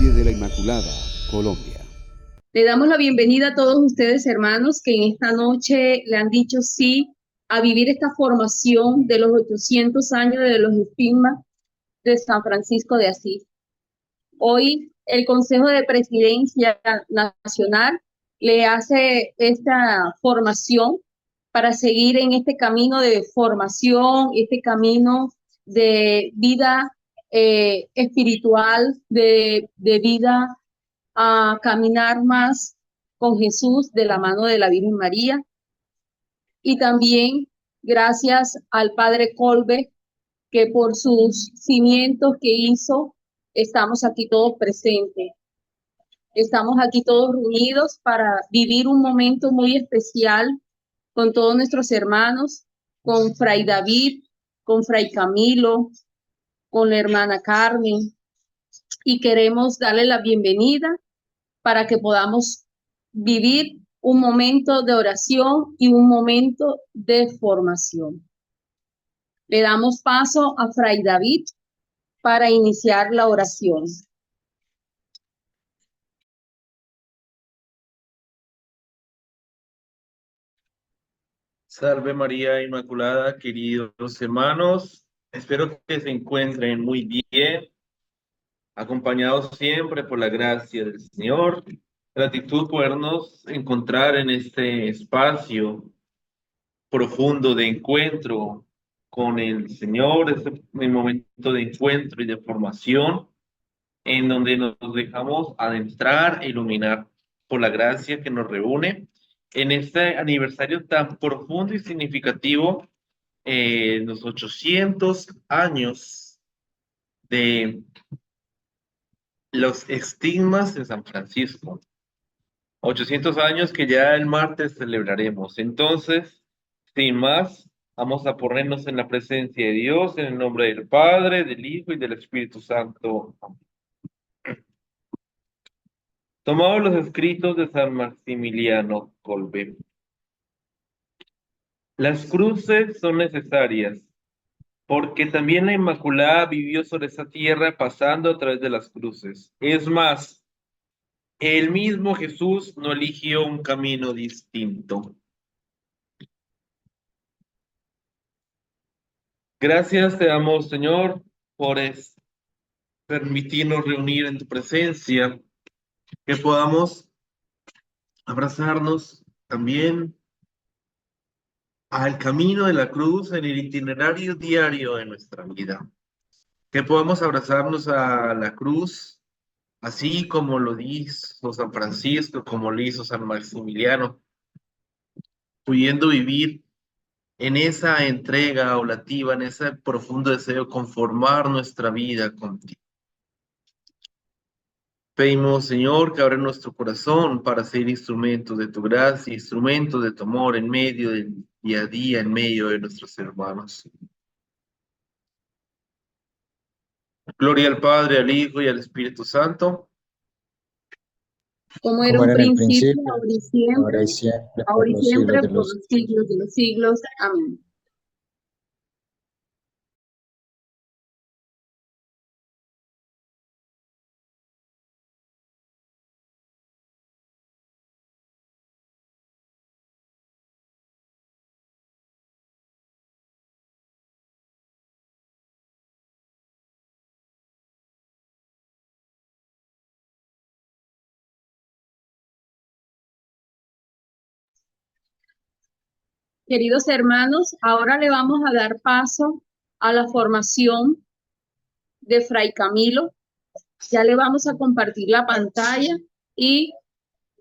Valle de la Inmaculada, Colombia. Le damos la bienvenida a todos ustedes, hermanos, que en esta noche le han dicho sí a vivir esta formación de los 800 años de los estigmas de San Francisco de Asís. Hoy el Consejo de Presidencia Nacional le hace esta formación para seguir en este camino de formación, este camino de vida espiritual, de vida a caminar más con Jesús de la mano de la Virgen María. Y también gracias al Padre Colbe, que por sus cimientos que hizo, estamos aquí todos presentes. Estamos aquí todos reunidos para vivir un momento muy especial con todos nuestros hermanos, con Fray David, con Fray Camilo, con la hermana Carmen, y queremos darle la bienvenida para que podamos vivir un momento de oración y un momento de formación. Le damos paso a Fray David para iniciar la oración. Salve María Inmaculada, queridos hermanos. Espero que se encuentren muy bien, acompañados siempre por la gracia del Señor. Gratitud podernos encontrar en este espacio profundo de encuentro con el Señor, este momento de encuentro y de formación, en donde nos dejamos adentrar e iluminar por la gracia que nos reúne en este aniversario tan profundo y significativo, los 800 años de los estigmas de San Francisco. 800 años que ya el martes celebraremos. Entonces, sin más, vamos a ponernos en la presencia de Dios, en el nombre del Padre, del Hijo y del Espíritu Santo. Tomado los escritos de San Maximiliano Kolbe. Las cruces son necesarias, porque también la Inmaculada vivió sobre esa tierra pasando a través de las cruces. Es más, el mismo Jesús no eligió un camino distinto. Gracias te damos, Señor, por permitirnos reunir en tu presencia, que podamos abrazarnos también al camino de la cruz en el itinerario diario de nuestra vida. Que podamos abrazarnos a la cruz, así como lo hizo San Francisco, como lo hizo San Maximiliano, pudiendo vivir en esa entrega olativa, en ese profundo deseo de conformar nuestra vida contigo. Pedimos, Señor, que abra nuestro corazón para ser instrumentos de tu gracia, instrumentos de tu amor en medio del día a día, en medio de nuestros hermanos. Gloria al Padre, al Hijo y al Espíritu Santo. Como era Como un era en el principio, principio, ahora ahora y siempre, por ahora y los siglos siempre, de por los los siglos. siglos de los siglos. Amén. Queridos hermanos, ahora le vamos a dar paso a la formación de Fray Camilo. Ya le vamos a compartir la pantalla y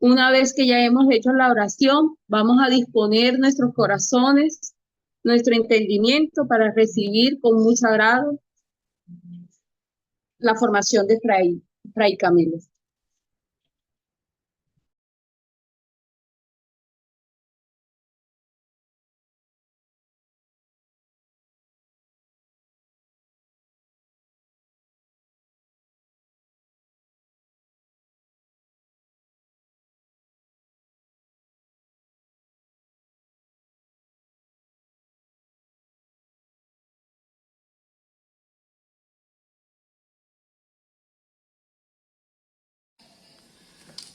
una vez que ya hemos hecho la oración, vamos a disponer nuestros corazones, nuestro entendimiento para recibir con mucho agrado la formación de Fray Camilo.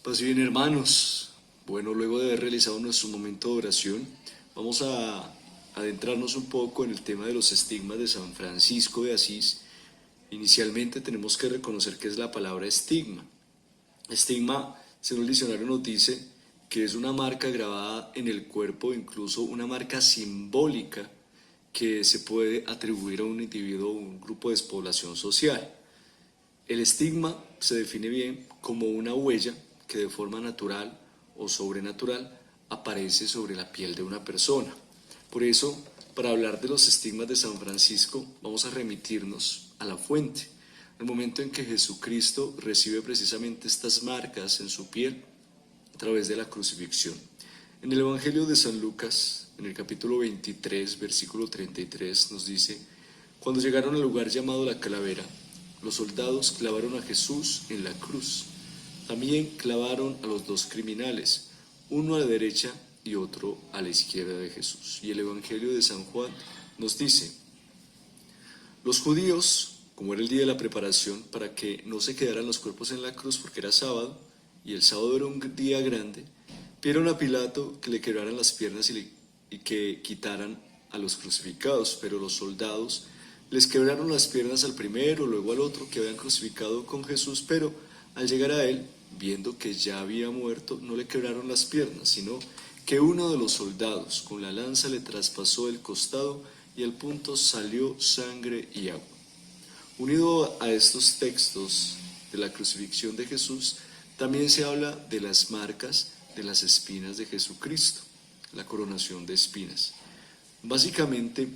Pues bien, hermanos, bueno, luego de haber realizado nuestro momento de oración, vamos a adentrarnos un poco en el tema de los estigmas de San Francisco de Asís. Inicialmente tenemos que reconocer qué es la palabra estigma. Estigma, según el diccionario, nos dice que es una marca grabada en el cuerpo, incluso una marca simbólica que se puede atribuir a un individuo o un grupo de población social. El estigma se define bien como una huella que de forma natural o sobrenatural aparece sobre la piel de una persona. Por eso, para hablar de los estigmas de San Francisco, vamos a remitirnos a la fuente, al momento en que Jesucristo recibe precisamente estas marcas en su piel a través de la crucifixión. En el Evangelio de San Lucas, en el capítulo 23, versículo 33, nos dice: cuando llegaron al lugar llamado la Calavera, los soldados clavaron a Jesús en la cruz. También clavaron a los dos criminales, uno a la derecha y otro a la izquierda de Jesús. Y el Evangelio de San Juan nos dice: los judíos, como era el día de la preparación, para que no se quedaran los cuerpos en la cruz porque era sábado, y el sábado era un día grande, pidieron a Pilato que le quebraran las piernas y que quitaran a los crucificados, pero los soldados les quebraron las piernas al primero, luego al otro que habían crucificado con Jesús, pero al llegar a él, viendo que ya había muerto, no le quebraron las piernas, sino que uno de los soldados con la lanza le traspasó el costado y al punto salió sangre y agua. Unido a estos textos de la crucifixión de Jesús, también se habla de las marcas de las espinas de Jesucristo, la coronación de espinas. Básicamente,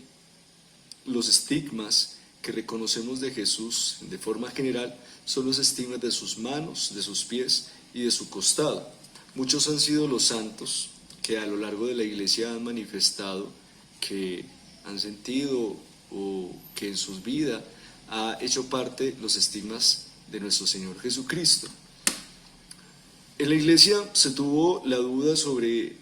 los estigmas que reconocemos de Jesús de forma general son los estigmas de sus manos, de sus pies y de su costado. Muchos han sido los santos que a lo largo de la iglesia han manifestado que han sentido o que en sus vidas ha hecho parte los estigmas de nuestro Señor Jesucristo. En la iglesia se tuvo la duda sobre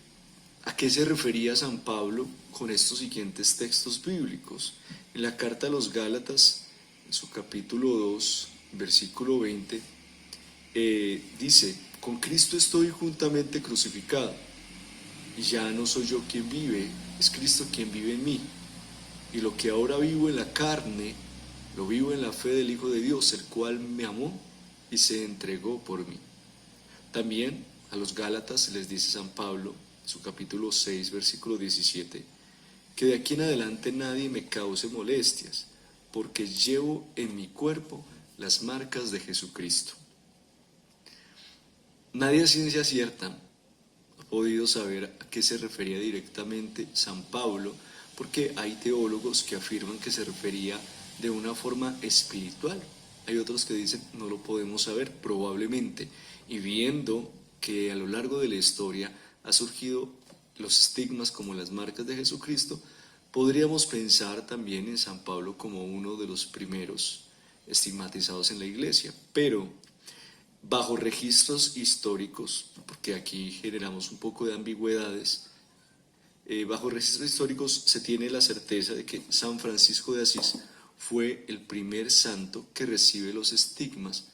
a qué se refería San Pablo con estos siguientes textos bíblicos. En la carta a los Gálatas, en su capítulo 2, versículo 20, dice: con Cristo estoy juntamente crucificado, y ya no soy yo quien vive, es Cristo quien vive en mí. Y lo que ahora vivo en la carne, lo vivo en la fe del Hijo de Dios, el cual me amó y se entregó por mí. También a los Gálatas les dice San Pablo, en su capítulo 6, versículo 17, que de aquí en adelante nadie me cause molestias, porque llevo en mi cuerpo las marcas de Jesucristo. Nadie a ciencia cierta ha podido saber a qué se refería directamente San Pablo, porque hay teólogos que afirman que se refería de una forma espiritual. Hay otros que dicen no lo podemos saber, probablemente. Y viendo que a lo largo de la historia ha surgido los estigmas como las marcas de Jesucristo, podríamos pensar también en San Pablo como uno de los primeros estigmatizados en la iglesia. Pero bajo registros históricos, porque aquí generamos un poco de ambigüedades, bajo registros históricos se tiene la certeza de que San Francisco de Asís fue el primer santo que recibe los estigmas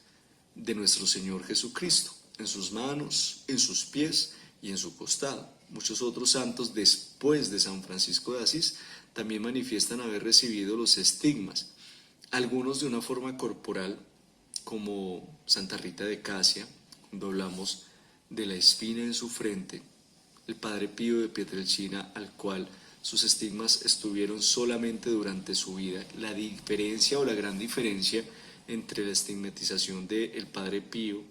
de nuestro Señor Jesucristo, en sus manos, en sus pies y en su costado. Muchos otros santos después de San Francisco de Asís también manifiestan haber recibido los estigmas, algunos de una forma corporal, como Santa Rita de Casia, cuando hablamos de la espina en su frente, el Padre Pío de Pietrelcina, al cual sus estigmas estuvieron solamente durante su vida. La diferencia o la gran diferencia entre la estigmatización del Padre Pío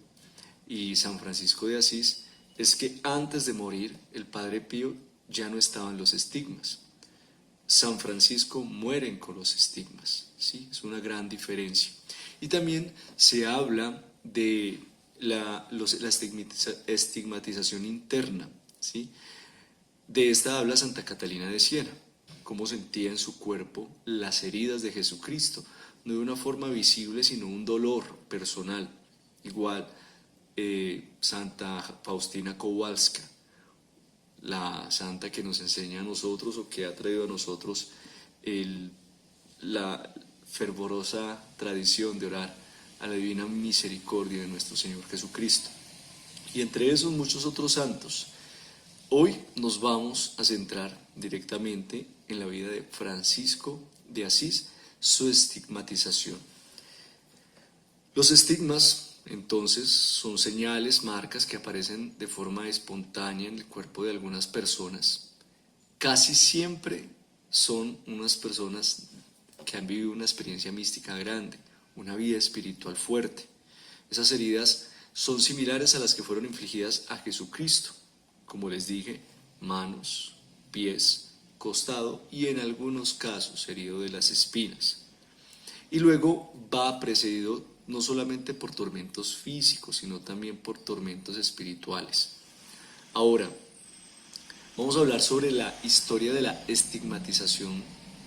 y San Francisco de Asís es que antes de morir el Padre Pío ya no estaban los estigmas. San Francisco mueren con los estigmas, ¿sí? Es una gran diferencia. Y también se habla de la estigmatización interna, ¿sí? De esta habla Santa Catalina de Siena, cómo sentía en su cuerpo las heridas de Jesucristo, no de una forma visible, sino un dolor personal. Igual Santa Faustina Kowalska, la santa que nos enseña a nosotros o que ha traído a nosotros la fervorosa tradición de orar a la divina misericordia de nuestro Señor Jesucristo. y entre esos muchos otros santos. Hoy nos vamos a centrar directamente en la vida de Francisco de Asís, su estigmatización. Los estigmas, entonces, son señales, marcas que aparecen de forma espontánea en el cuerpo de algunas personas. Casi siempre son unas personas que han vivido una experiencia mística grande, una vida espiritual fuerte. Esas heridas son similares a las que fueron infligidas a Jesucristo, como les dije, manos, pies, costado y en algunos casos herido de las espinas. Y luego va precedido no solamente por tormentos físicos, sino también por tormentos espirituales. Ahora, vamos a hablar sobre la historia de la estigmatización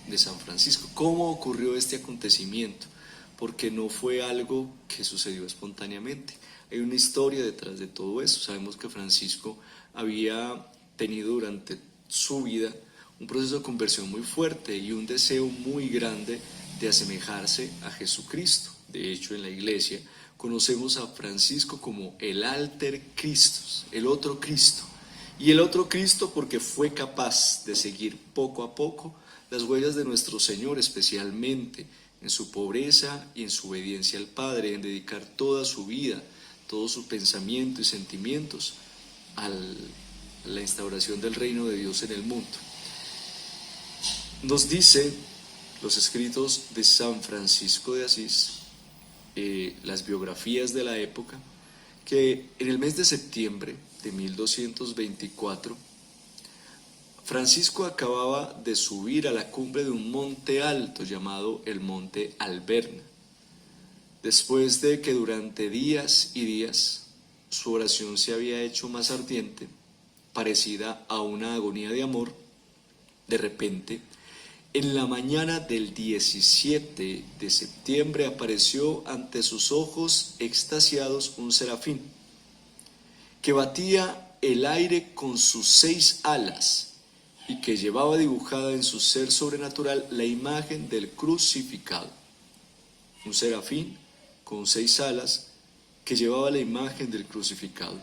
de San Francisco. ¿Cómo ocurrió este acontecimiento? Porque no fue algo que sucedió espontáneamente. Hay una historia detrás de todo eso. Sabemos que Francisco había tenido durante su vida un proceso de conversión muy fuerte y un deseo muy grande de asemejarse a Jesucristo. De hecho, en la iglesia conocemos a Francisco como el alter Christus, el otro Cristo. Y el otro Cristo porque fue capaz de seguir poco a poco las huellas de nuestro Señor, especialmente en su pobreza y en su obediencia al Padre, en dedicar toda su vida, todo su pensamiento y sentimientos a la instauración del reino de Dios en el mundo. Nos dice los escritos de San Francisco de Asís, las biografías de la época, que en el mes de septiembre de 1224, Francisco acababa de subir a la cumbre de un monte alto llamado el Monte Alberna, después de que durante días y días su oración se había hecho más ardiente, parecida a una agonía de amor. De repente, en la mañana del 17 de septiembre apareció ante sus ojos extasiados un serafín que batía el aire con sus 6 alas y que llevaba dibujada en su ser sobrenatural la imagen del crucificado. Un serafín con 6 alas que llevaba la imagen del crucificado.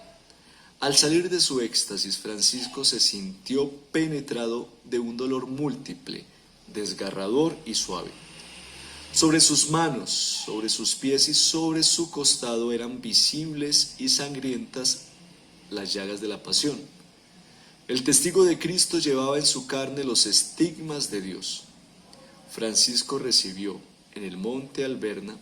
Al salir de su éxtasis, Francisco se sintió penetrado de un dolor múltiple, desgarrador y suave. Sobre sus manos, sobre sus pies y sobre su costado eran visibles y sangrientas las llagas de la pasión. El testigo de Cristo llevaba en su carne los estigmas de Dios. Francisco recibió en el monte Alberna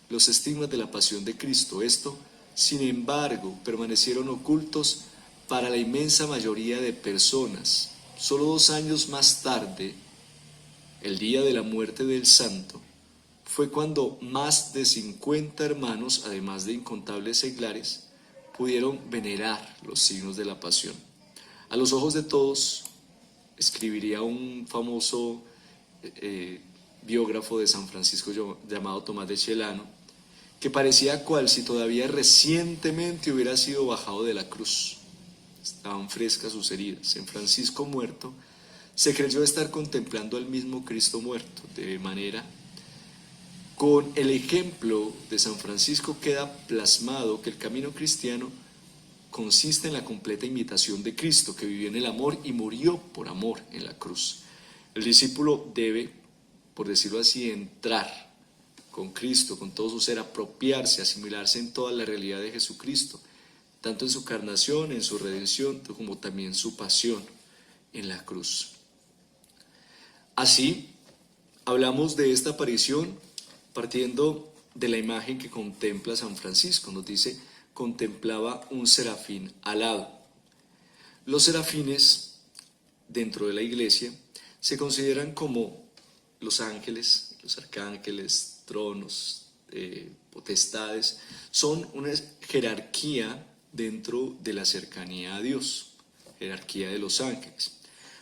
los estigmas de la pasión de Cristo. Esto, sin embargo, permanecieron ocultos para la inmensa mayoría de personas. Solo 2 años más tarde, el día de la muerte del santo, fue cuando más de 50 hermanos, además de incontables seglares, pudieron venerar los signos de la pasión. A los ojos de todos, escribiría un famoso biógrafo de San Francisco llamado Tomás de Celano, que parecía cual si todavía recientemente hubiera sido bajado de la cruz. Estaban frescas sus heridas. En Francisco muerto, se creyó estar contemplando al mismo Cristo muerto, de manera, con el ejemplo de San Francisco queda plasmado que el camino cristiano consiste en la completa imitación de Cristo, que vivió en el amor y murió por amor en la cruz. El discípulo debe, por decirlo así, entrar con Cristo, con todo su ser, apropiarse, asimilarse en toda la realidad de Jesucristo, tanto en su encarnación, en su redención, como también su pasión en la cruz. Así, hablamos de esta aparición partiendo de la imagen que contempla San Francisco. Nos dice, contemplaba un serafín alado. Los serafines, dentro de la iglesia, se consideran como los ángeles, los arcángeles, tronos, potestades. Son una jerarquía dentro de la cercanía a Dios, jerarquía de los ángeles.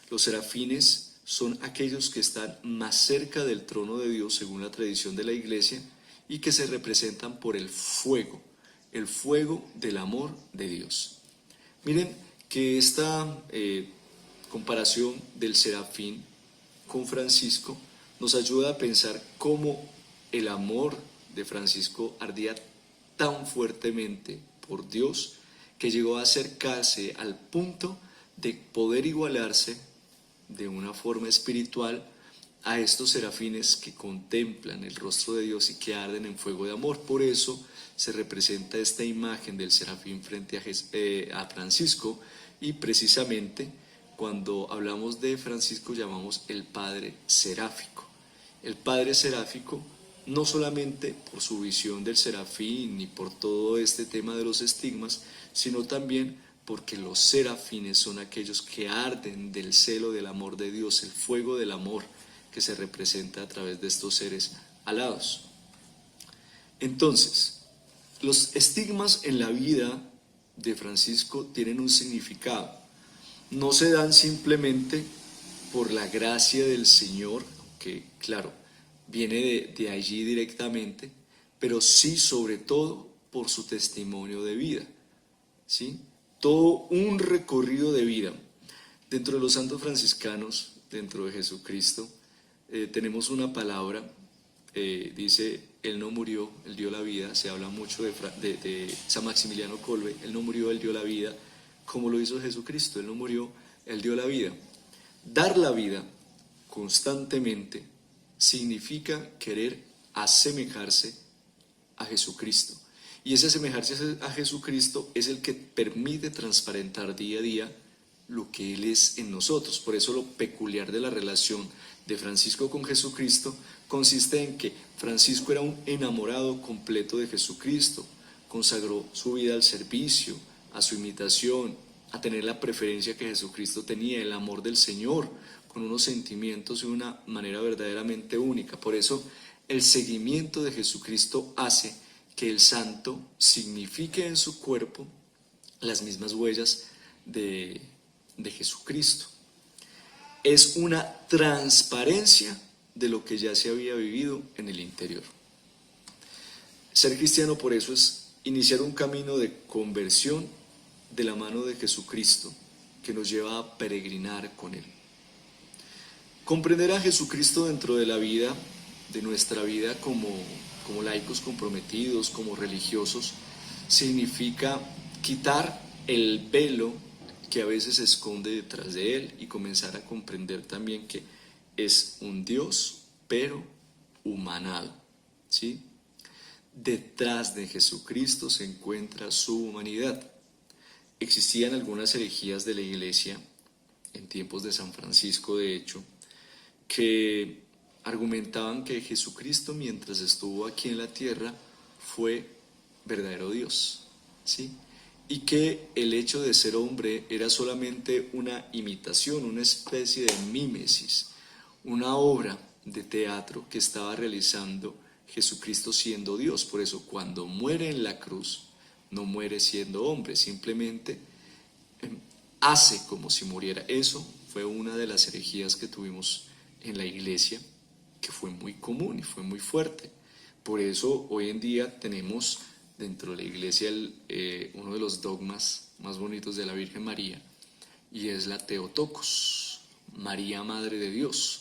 Los serafines son aquellos que están más cerca del trono de Dios según la tradición de la iglesia y que se representan por el fuego del amor de Dios. Miren que esta comparación del serafín con Francisco nos ayuda a pensar cómo el amor de Francisco ardía tan fuertemente por Dios que llegó a acercarse al punto de poder igualarse de una forma espiritual a estos serafines que contemplan el rostro de Dios y que arden en fuego de amor. Por eso se representa esta imagen del serafín frente a Francisco, y precisamente cuando hablamos de Francisco llamamos el Padre Seráfico. El Padre Seráfico, no solamente por su visión del serafín y por todo este tema de los estigmas, sino también porque los serafines son aquellos que arden del celo del amor de Dios, el fuego del amor que se representa a través de estos seres alados. Entonces, los estigmas en la vida de Francisco tienen un significado. No se dan simplemente por la gracia del Señor, que claro, viene de allí directamente, pero sí sobre todo por su testimonio de vida, ¿sí? Todo un recorrido de vida. Dentro de los santos franciscanos, dentro de Jesucristo, tenemos una palabra, dice, Él no murió, Él dio la vida. Se habla mucho de San Maximiliano Kolbe, Él no murió, Él dio la vida, como lo hizo Jesucristo. Él no murió, Él dio la vida. Dar la vida constantemente significa querer asemejarse a Jesucristo. Y ese asemejarse a Jesucristo es el que permite transparentar día a día lo que Él es en nosotros. Por eso lo peculiar de la relación de Francisco con Jesucristo consiste en que Francisco era un enamorado completo de Jesucristo, consagró su vida al servicio, a su imitación, a tener la preferencia que Jesucristo tenía, el amor del Señor, con unos sentimientos de una manera verdaderamente única. Por eso el seguimiento de Jesucristo hace que el santo signifique en su cuerpo las mismas huellas de Jesucristo. Es una transparencia de lo que ya se había vivido en el interior. Ser cristiano, por eso, es iniciar un camino de conversión de la mano de Jesucristo que nos lleva a peregrinar con Él. Comprender a Jesucristo dentro de la vida, de nuestra vida como laicos comprometidos, como religiosos, significa quitar el velo que a veces se esconde detrás de Él y comenzar a comprender también que es un Dios, pero humanado, ¿sí? Detrás de Jesucristo se encuentra su humanidad. Existían algunas herejías de la Iglesia, en tiempos de San Francisco de hecho, que argumentaban que Jesucristo, mientras estuvo aquí en la tierra, fue verdadero Dios, ¿sí? Y que el hecho de ser hombre era solamente una imitación, una especie de mímesis, una obra de teatro que estaba realizando Jesucristo siendo Dios. Por eso cuando muere en la cruz, no muere siendo hombre, simplemente hace como si muriera. Eso fue una de las herejías que tuvimos en la Iglesia, que fue muy común y fue muy fuerte. Por eso hoy en día tenemos dentro de la Iglesia uno de los dogmas más bonitos de la Virgen María, y es la Theotokos, María Madre de Dios.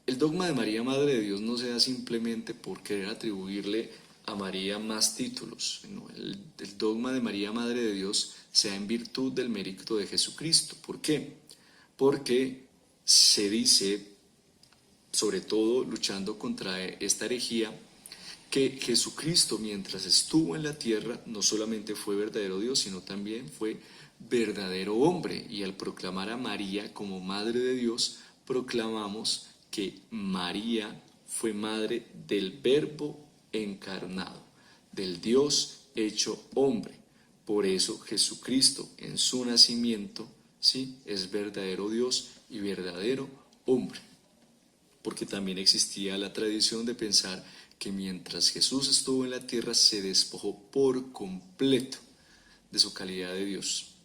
El dogma de María Madre de Dios no se da simplemente por querer atribuirle a María más títulos. No, el dogma de María Madre de Dios se da en virtud del mérito de Jesucristo. ¿Por qué? Porque se dice, sobre todo luchando contra esta herejía, que Jesucristo, mientras estuvo en la tierra, no solamente fue verdadero Dios, sino también fue verdadero hombre. Y al proclamar a María como Madre de Dios, proclamamos que María fue madre del Verbo encarnado, del Dios hecho hombre. Por eso Jesucristo en su nacimiento, ¿sí?, es verdadero Dios y verdadero hombre. Porque también existía la tradición de pensar que mientras Jesús estuvo en la tierra se despojó por completo de su calidad de Dios,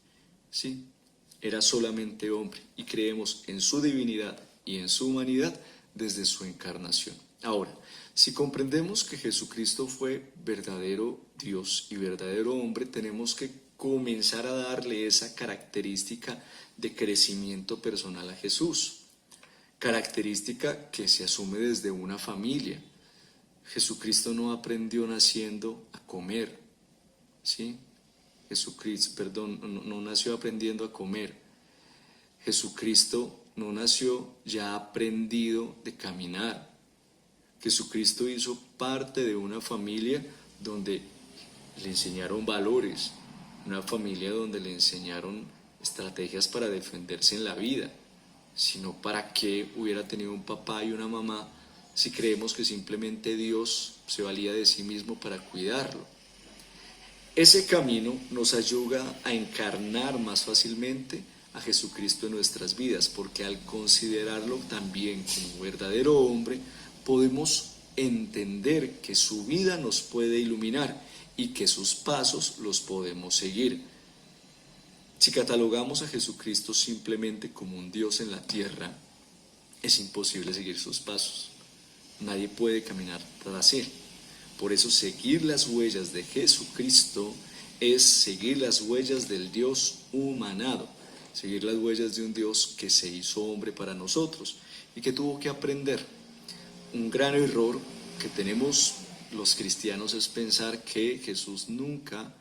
¿sí? Era solamente hombre, y creemos en su divinidad y en su humanidad desde su encarnación. Ahora, si comprendemos que Jesucristo fue verdadero Dios y verdadero hombre, tenemos que comenzar a darle esa característica de crecimiento personal a Jesús, característica que se asume desde una familia. Jesucristo no aprendió naciendo a comer, ¿sí? no nació aprendiendo a comer. Jesucristo no nació ya aprendido de caminar. Jesucristo hizo parte de una familia donde le enseñaron valores, una familia donde le enseñaron estrategias para defenderse en la vida, sino para qué hubiera tenido un papá y una mamá si creemos que simplemente Dios se valía de sí mismo para cuidarlo. Ese camino nos ayuda a encarnar más fácilmente a Jesucristo en nuestras vidas, porque al considerarlo también como verdadero hombre, podemos entender que su vida nos puede iluminar y que sus pasos los podemos seguir. Si catalogamos a Jesucristo simplemente como un Dios en la tierra, es imposible seguir sus pasos. Nadie puede caminar tras él. Por eso seguir las huellas de Jesucristo es seguir las huellas del Dios humanado, seguir las huellas de un Dios que se hizo hombre para nosotros y que tuvo que aprender. Un gran error que tenemos los cristianos es pensar que Jesús nunca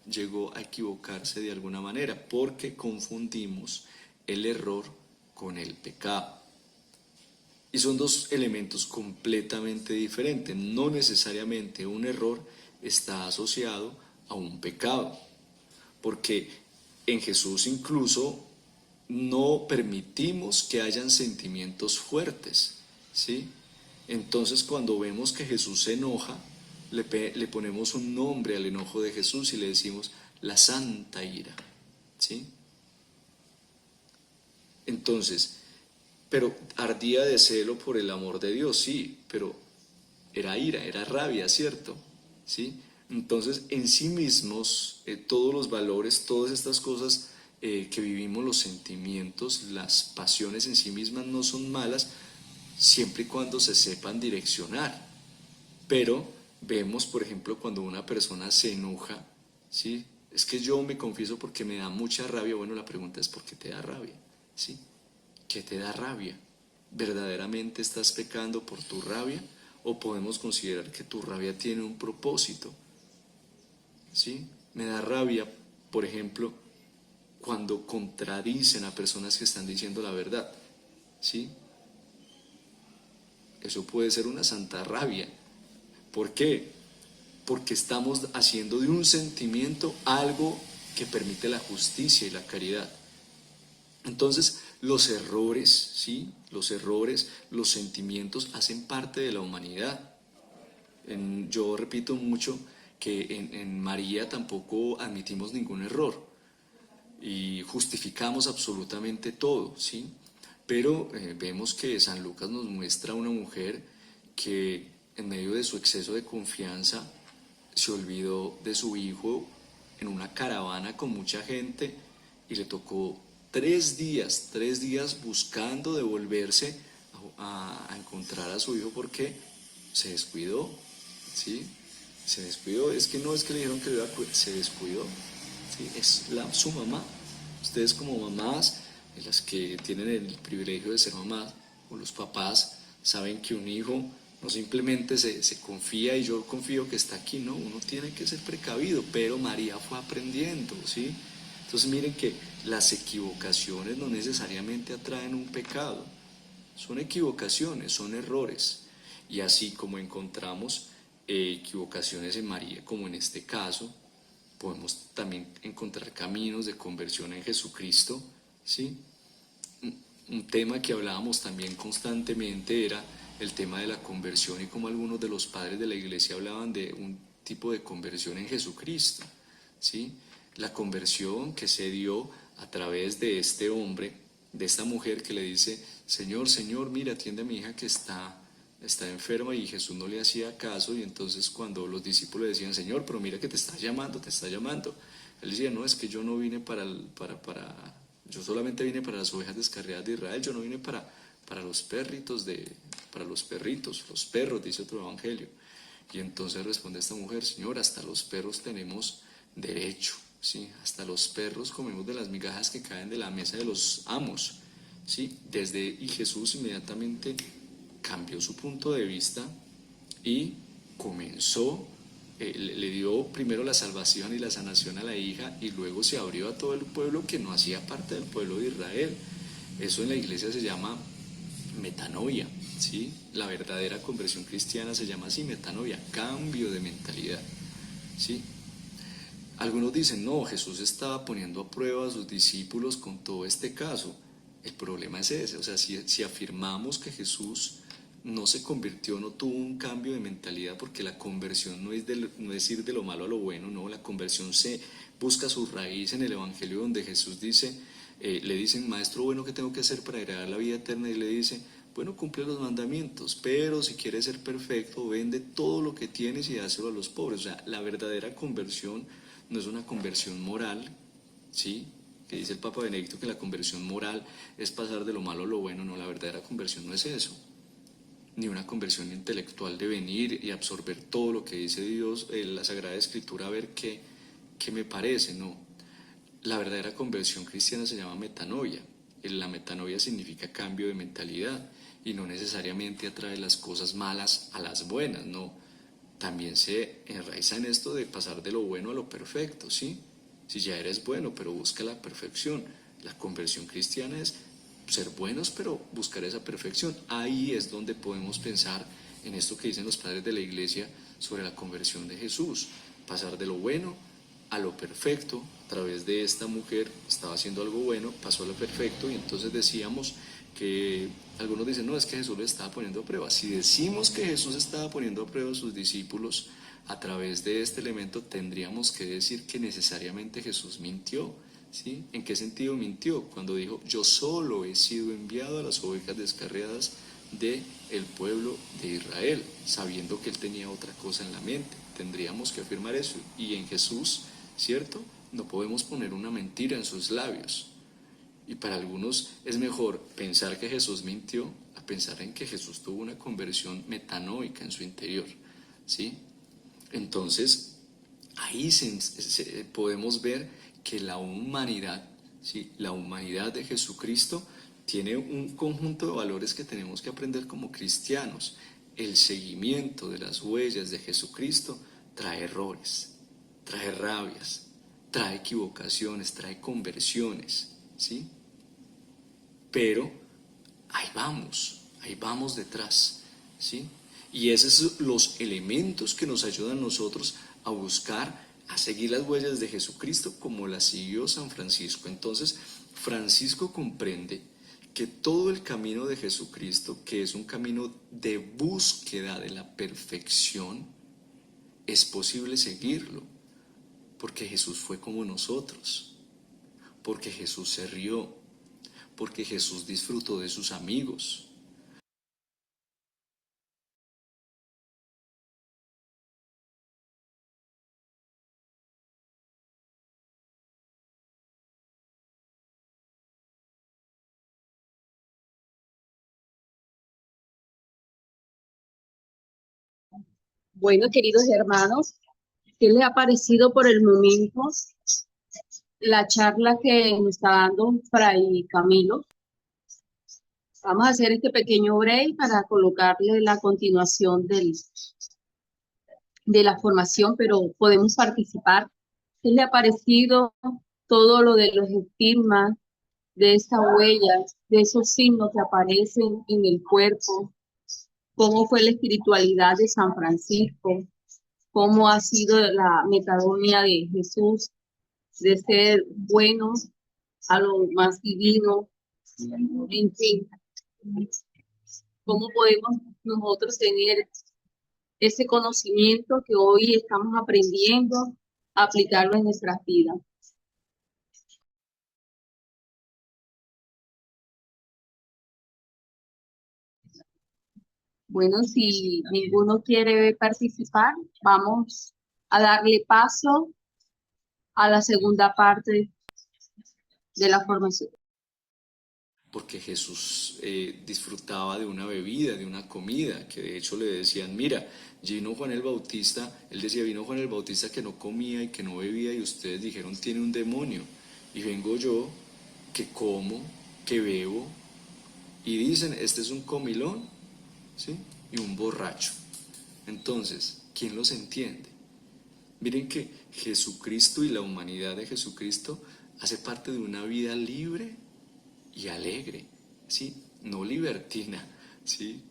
llegó a equivocarse de alguna manera, porque confundimos el error con el pecado. Y son dos elementos completamente diferentes. No necesariamente un error está asociado a un pecado, porque en Jesús incluso no permitimos que hayan sentimientos fuertes, ¿sí? Entonces cuando vemos que Jesús se enoja, le ponemos un nombre al enojo de Jesús y le decimos la santa ira, ¿sí? Entonces, pero ardía de celo por el amor de Dios, sí, pero era ira, era rabia, ¿cierto? ¿Sí? Entonces, en sí mismos, todos los valores, todas estas cosas que vivimos, los sentimientos, las pasiones en sí mismas no son malas, siempre y cuando se sepan direccionar. Pero vemos, por ejemplo, cuando una persona se enoja, ¿sí? Es que yo me confieso porque me da mucha rabia. Bueno, la pregunta es ¿por qué te da rabia? ¿Sí? ¿Qué te da rabia? ¿Verdaderamente estás pecando por tu rabia? ¿O podemos considerar que tu rabia tiene un propósito? ¿Sí? Me da rabia, por ejemplo, cuando contradicen a personas que están diciendo la verdad. ¿Sí? Eso puede ser una santa rabia. ¿Por qué? Porque estamos haciendo de un sentimiento algo que permite la justicia y la caridad. Entonces, los errores, ¿sí? Los errores, los sentimientos hacen parte de la humanidad. Yo repito mucho que en María tampoco admitimos ningún error y justificamos absolutamente todo, ¿sí? Pero vemos que San Lucas nos muestra a una mujer que en medio de su exceso de confianza se olvidó de su hijo en una caravana con mucha gente y le tocó 3 días buscando devolverse a encontrar a su hijo porque se descuidó, ¿sí? Se descuidó, es que le dijeron que se descuidó, ¿sí? Es su mamá. Ustedes como mamás, las que tienen el privilegio de ser mamás, o los papás, saben que un hijo no simplemente se confía y yo confío que está aquí, no, uno tiene que ser precavido, pero María fue aprendiendo, ¿sí? Entonces miren que las equivocaciones no necesariamente atraen un pecado, son equivocaciones, son errores. Y así como encontramos equivocaciones en María, como en este caso, podemos también encontrar caminos de conversión en Jesucristo, ¿sí? Un tema que hablábamos también constantemente era el tema de la conversión y como algunos de los padres de la iglesia hablaban de un tipo de conversión en Jesucristo, ¿sí? La conversión que se dio a través de este hombre, de esta mujer que le dice, Señor, mira, atiende a mi hija que está enferma, y Jesús no le hacía caso, y entonces cuando los discípulos le decían, Señor, pero mira que te está llamando, él decía, no, es que yo no vine yo solamente vine para las ovejas descarriadas de Israel, yo no vine para los perros, dice otro evangelio. Y entonces responde esta mujer, Señor, hasta los perros tenemos derecho, ¿sí? Hasta los perros comemos de las migajas que caen de la mesa de los amos, ¿sí? Y Jesús inmediatamente cambió su punto de vista y comenzó le dio primero la salvación y la sanación a la hija y luego se abrió a todo el pueblo que no hacía parte del pueblo de Israel. Eso en la iglesia se llama metanoia, ¿sí? La verdadera conversión cristiana se llama así, metanoia, cambio de mentalidad, ¿sí? Algunos dicen, no, Jesús estaba poniendo a prueba a sus discípulos con todo este caso. El problema es ese, o sea, si afirmamos que Jesús no se convirtió, no tuvo un cambio de mentalidad, porque la conversión no es ir de lo malo a lo bueno, no, la conversión se busca su raíz en el Evangelio, donde Jesús dice, le dicen, maestro, bueno, ¿qué tengo que hacer para heredar la vida eterna? Y le dice, bueno, cumple los mandamientos, pero si quieres ser perfecto, vende todo lo que tienes y dáselo a los pobres. O sea, la verdadera conversión no es una conversión moral, ¿sí? Que dice el Papa Benedicto que la conversión moral es pasar de lo malo a lo bueno. No, la verdadera conversión no es eso, ni una conversión intelectual de venir y absorber todo lo que dice Dios, la Sagrada Escritura, a ver qué me parece, no. La verdadera conversión cristiana se llama metanoia. La metanoia significa cambio de mentalidad y no necesariamente atrae las cosas malas a las buenas, no. También se enraiza en esto de pasar de lo bueno a lo perfecto, ¿sí? Si ya eres bueno, pero busca la perfección. La conversión cristiana es ser buenos, pero buscar esa perfección. Ahí es donde podemos pensar en esto que dicen los padres de la iglesia sobre la conversión de Jesús. Pasar de lo bueno a lo perfecto, a través de esta mujer, estaba haciendo algo bueno, pasó a lo perfecto, y entonces decíamos que algunos dicen, no, es que Jesús le estaba poniendo a prueba. Si decimos que Jesús estaba poniendo a prueba a sus discípulos a través de este elemento, tendríamos que decir que necesariamente Jesús mintió, ¿sí? ¿En qué sentido mintió? Cuando dijo, yo solo he sido enviado a las ovejas descarriadas del pueblo de Israel, sabiendo que él tenía otra cosa en la mente. Tendríamos que afirmar eso. Y en Jesús, ¿cierto? No podemos poner una mentira en sus labios. Y para algunos es mejor pensar que Jesús mintió a pensar en que Jesús tuvo una conversión metanoica en su interior, ¿sí? Entonces, ahí podemos ver que la humanidad, ¿sí? La humanidad de Jesucristo tiene un conjunto de valores que tenemos que aprender como cristianos. El seguimiento de las huellas de Jesucristo trae errores, trae rabias, trae equivocaciones, trae conversiones, ¿sí? Pero ahí vamos detrás, ¿sí? Y esos son los elementos que nos ayudan a nosotros a buscar, a seguir las huellas de Jesucristo como las siguió San Francisco. Entonces, Francisco comprende que todo el camino de Jesucristo, que es un camino de búsqueda de la perfección, es posible seguirlo, porque Jesús fue como nosotros, porque Jesús se rió, porque Jesús disfrutó de sus amigos. Bueno, queridos hermanos, ¿qué les ha parecido por el momento la charla que nos está dando Fray Camilo? Vamos a hacer este pequeño break para colocarle la continuación de la formación, pero podemos participar. ¿Qué le ha parecido todo lo de los estigmas, de estas huellas, de esos signos que aparecen en el cuerpo? ¿Cómo fue la espiritualidad de San Francisco? ¿Cómo ha sido la metanoia de Jesús, de ser bueno a lo más divino? En fin, ¿cómo podemos nosotros tener ese conocimiento que hoy estamos aprendiendo a aplicarlo en nuestras vidas? Bueno, si ninguno quiere participar, vamos a darle paso a la segunda parte de la formación. Porque Jesús disfrutaba de una bebida, de una comida, que de hecho le decían, mira, vino Juan el Bautista, él decía, vino Juan el Bautista que no comía y que no bebía, y ustedes dijeron, tiene un demonio, y vengo yo, que como, que bebo, y dicen, este es un comilón, ¿sí? Y un borracho. Entonces, ¿quién los entiende? Miren que Jesucristo y la humanidad de Jesucristo hace parte de una vida libre y alegre, ¿sí? No libertina, ¿sí?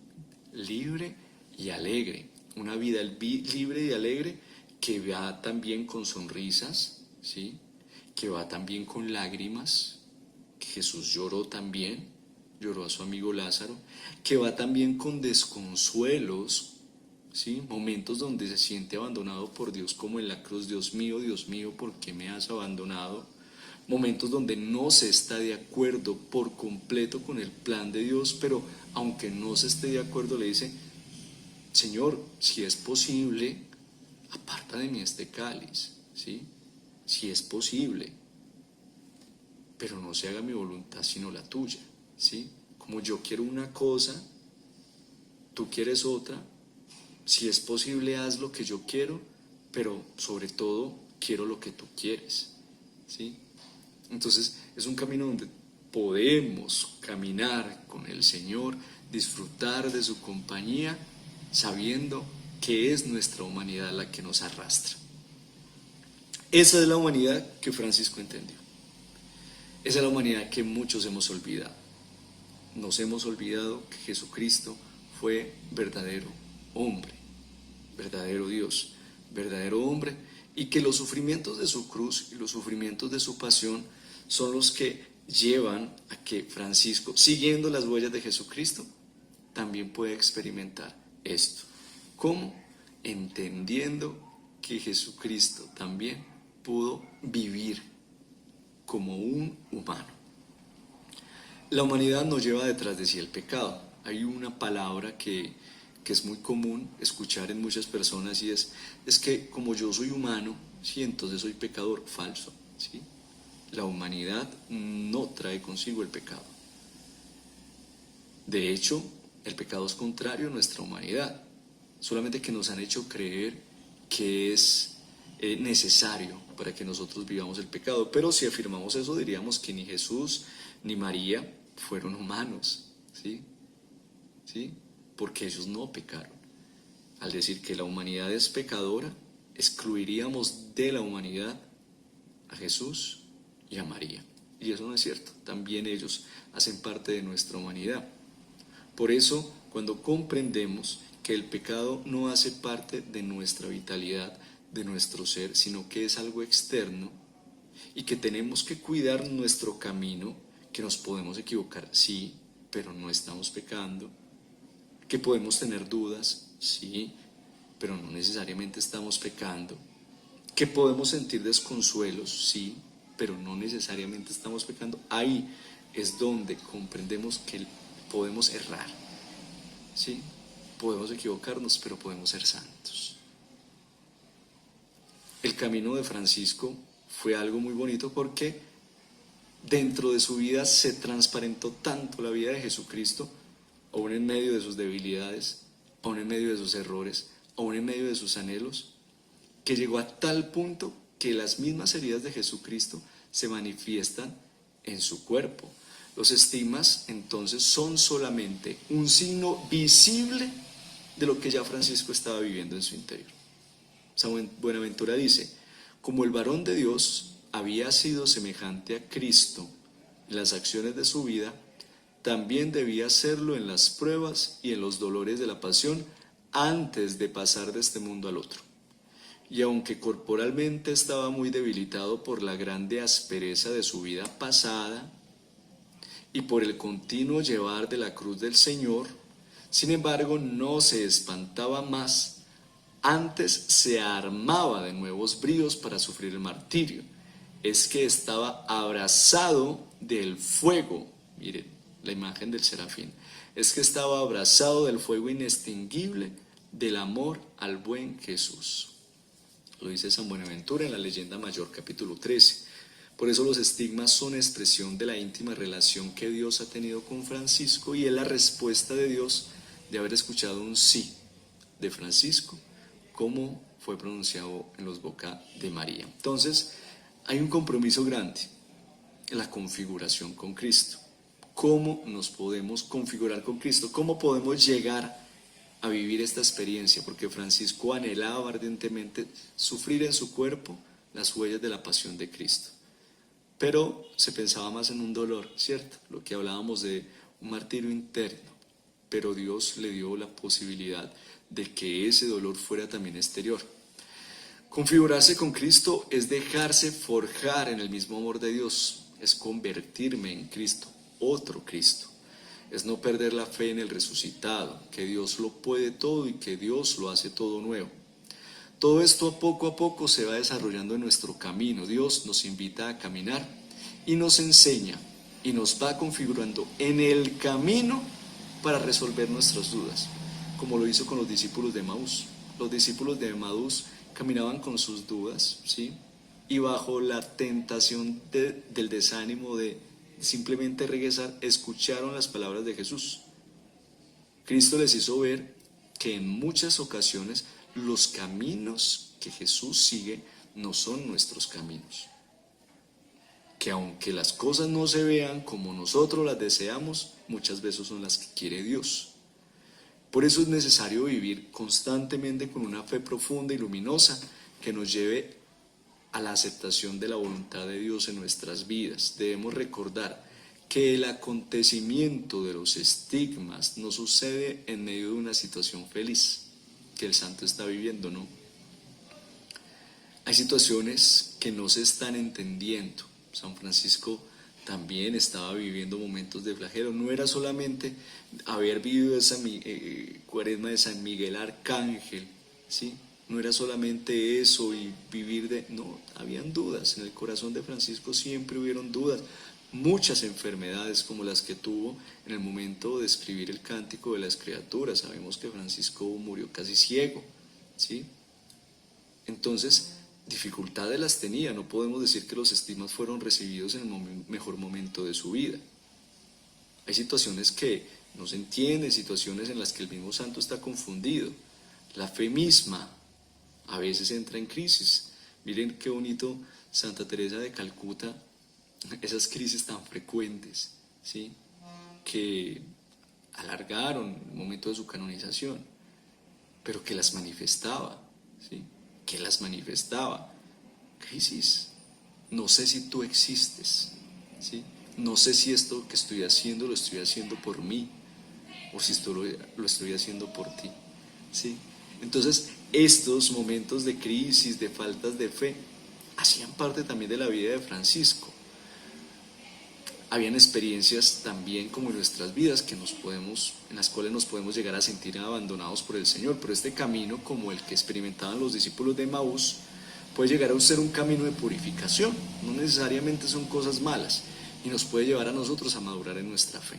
Libre y alegre. Una vida libre y alegre que va también con sonrisas, ¿sí? Que va también con lágrimas, que Jesús lloró también, lloró a su amigo Lázaro, que va también con desconsuelos, ¿sí? Momentos donde se siente abandonado por Dios, como en la cruz: Dios mío, ¿por qué me has abandonado? Momentos donde no se está de acuerdo por completo con el plan de Dios, pero aunque no se esté de acuerdo, le dice: Señor, si es posible, aparta de mí este cáliz, ¿sí? Si es posible, pero no se haga mi voluntad sino la tuya, ¿sí? Como yo quiero una cosa, tú quieres otra. Si es posible, haz lo que yo quiero, pero sobre todo quiero lo que tú quieres, ¿sí? Entonces es un camino donde podemos caminar con el Señor, disfrutar de su compañía, sabiendo que es nuestra humanidad la que nos arrastra. Esa es la humanidad que Francisco entendió. Esa es la humanidad que muchos hemos olvidado. Nos hemos olvidado que Jesucristo fue verdadero hombre, verdadero Dios, verdadero hombre, y que los sufrimientos de su cruz y los sufrimientos de su pasión son los que llevan a que Francisco, siguiendo las huellas de Jesucristo, también pueda experimentar esto. ¿Cómo? Entendiendo que Jesucristo también pudo vivir como un humano. La humanidad nos lleva detrás de sí el pecado. Hay una palabra que es muy común escuchar en muchas personas, y es que como yo soy humano, sí, entonces soy pecador. Falso, ¿sí? La humanidad no trae consigo el pecado. De hecho, el pecado es contrario a nuestra humanidad, solamente que nos han hecho creer que es necesario para que nosotros vivamos el pecado. Pero si afirmamos eso, diríamos que ni Jesús ni María fueron humanos, ¿sí? ¿Sí? Porque ellos no pecaron. Al decir que la humanidad es pecadora, excluiríamos de la humanidad a Jesús y a María. Y eso no es cierto. También ellos hacen parte de nuestra humanidad. Por eso, cuando comprendemos que el pecado no hace parte de nuestra vitalidad, de nuestro ser, sino que es algo externo, y que tenemos que cuidar nuestro camino, que nos podemos equivocar, sí, pero no estamos pecando, que podemos tener dudas, sí, pero no necesariamente estamos pecando, que podemos sentir desconsuelos, sí, pero no necesariamente estamos pecando. Ahí es donde comprendemos que podemos errar, sí, podemos equivocarnos, pero podemos ser santos. El camino de Francisco fue algo muy bonito, porque dentro de su vida se transparentó tanto la vida de Jesucristo, aún en medio de sus debilidades, aún en medio de sus errores, aún en medio de sus anhelos, que llegó a tal punto que las mismas heridas de Jesucristo se manifiestan en su cuerpo. Los estigmas entonces son solamente un signo visible de lo que ya Francisco estaba viviendo en su interior. San Buenaventura dice: como el varón de Dios había sido semejante a Cristo en las acciones de su vida, también debía serlo en las pruebas y en los dolores de la pasión antes de pasar de este mundo al otro. Y aunque corporalmente estaba muy debilitado por la grande aspereza de su vida pasada y por el continuo llevar de la cruz del Señor, sin embargo no se espantaba más, antes se armaba de nuevos bríos para sufrir el martirio. Es que estaba abrazado del fuego, miren la imagen del serafín, es que estaba abrazado del fuego inextinguible del amor al buen Jesús. Lo dice San Buenaventura en la Leyenda Mayor, capítulo 13. Por eso los estigmas son expresión de la íntima relación que Dios ha tenido con Francisco, y es la respuesta de Dios de haber escuchado un sí de Francisco, como fue pronunciado en los boca de María. Entonces, hay un compromiso grande en la configuración con Cristo. ¿Cómo nos podemos configurar con Cristo? ¿Cómo podemos llegar a vivir esta experiencia, porque Francisco anhelaba ardientemente sufrir en su cuerpo las huellas de la pasión de Cristo. Pero se pensaba más en un dolor, ¿cierto? Lo que hablábamos de un martirio interno. Pero Dios le dio la posibilidad de que ese dolor fuera también exterior. Configurarse con Cristo es dejarse forjar en el mismo amor de Dios, es convertirme en Cristo, otro Cristo. Es no perder la fe en el resucitado, que Dios lo puede todo y que Dios lo hace todo nuevo. Todo esto a poco se va desarrollando en nuestro camino. Dios nos invita a caminar y nos enseña y nos va configurando en el camino para resolver nuestras dudas, como lo hizo con los discípulos de Emaús. Los discípulos de Emaús caminaban con sus dudas, ¿sí? Y bajo la tentación del desánimo de simplemente regresar, escucharon las palabras de Jesús. Cristo les hizo ver que en muchas ocasiones los caminos que Jesús sigue no son nuestros caminos. Que aunque las cosas no se vean como nosotros las deseamos, muchas veces son las que quiere Dios. Por eso es necesario vivir constantemente con una fe profunda y luminosa que nos lleve a la aceptación de la voluntad de Dios en nuestras vidas. Debemos recordar que el acontecimiento de los estigmas no sucede en medio de una situación feliz que el santo está viviendo, ¿no? Hay situaciones que no se están entendiendo. San Francisco también estaba viviendo momentos de flagelo. No era solamente haber vivido esa cuaresma de San Miguel Arcángel, ¿sí? No era solamente eso y vivir de... No, habían dudas. En el corazón de Francisco siempre hubieron dudas. Muchas enfermedades como las que tuvo en el momento de escribir el Cántico de las Criaturas. Sabemos que Francisco murió casi ciego, ¿sí? Entonces, dificultades las tenía. No podemos decir que los estigmas fueron recibidos en el mejor momento de su vida. Hay situaciones que no se entienden, situaciones en las que el mismo santo está confundido. La fe misma a veces entra en crisis. Miren qué bonito Santa Teresa de Calcuta, esas crisis tan frecuentes, ¿sí? Que alargaron el momento de su canonización, pero que las manifestaba, ¿sí? Que las manifestaba. Crisis. No sé si tú existes, ¿sí? No sé si esto que estoy haciendo lo estoy haciendo por mí o si esto lo estoy haciendo por ti, ¿sí? Entonces, estos momentos de crisis, de faltas de fe, hacían parte también de la vida de Francisco. Habían experiencias también como en nuestras vidas en las cuales nos podemos llegar a sentir abandonados por el Señor, pero este camino, como el que experimentaban los discípulos de Emaús, puede llegar a ser un camino de purificación. No necesariamente son cosas malas y nos puede llevar a nosotros a madurar en nuestra fe,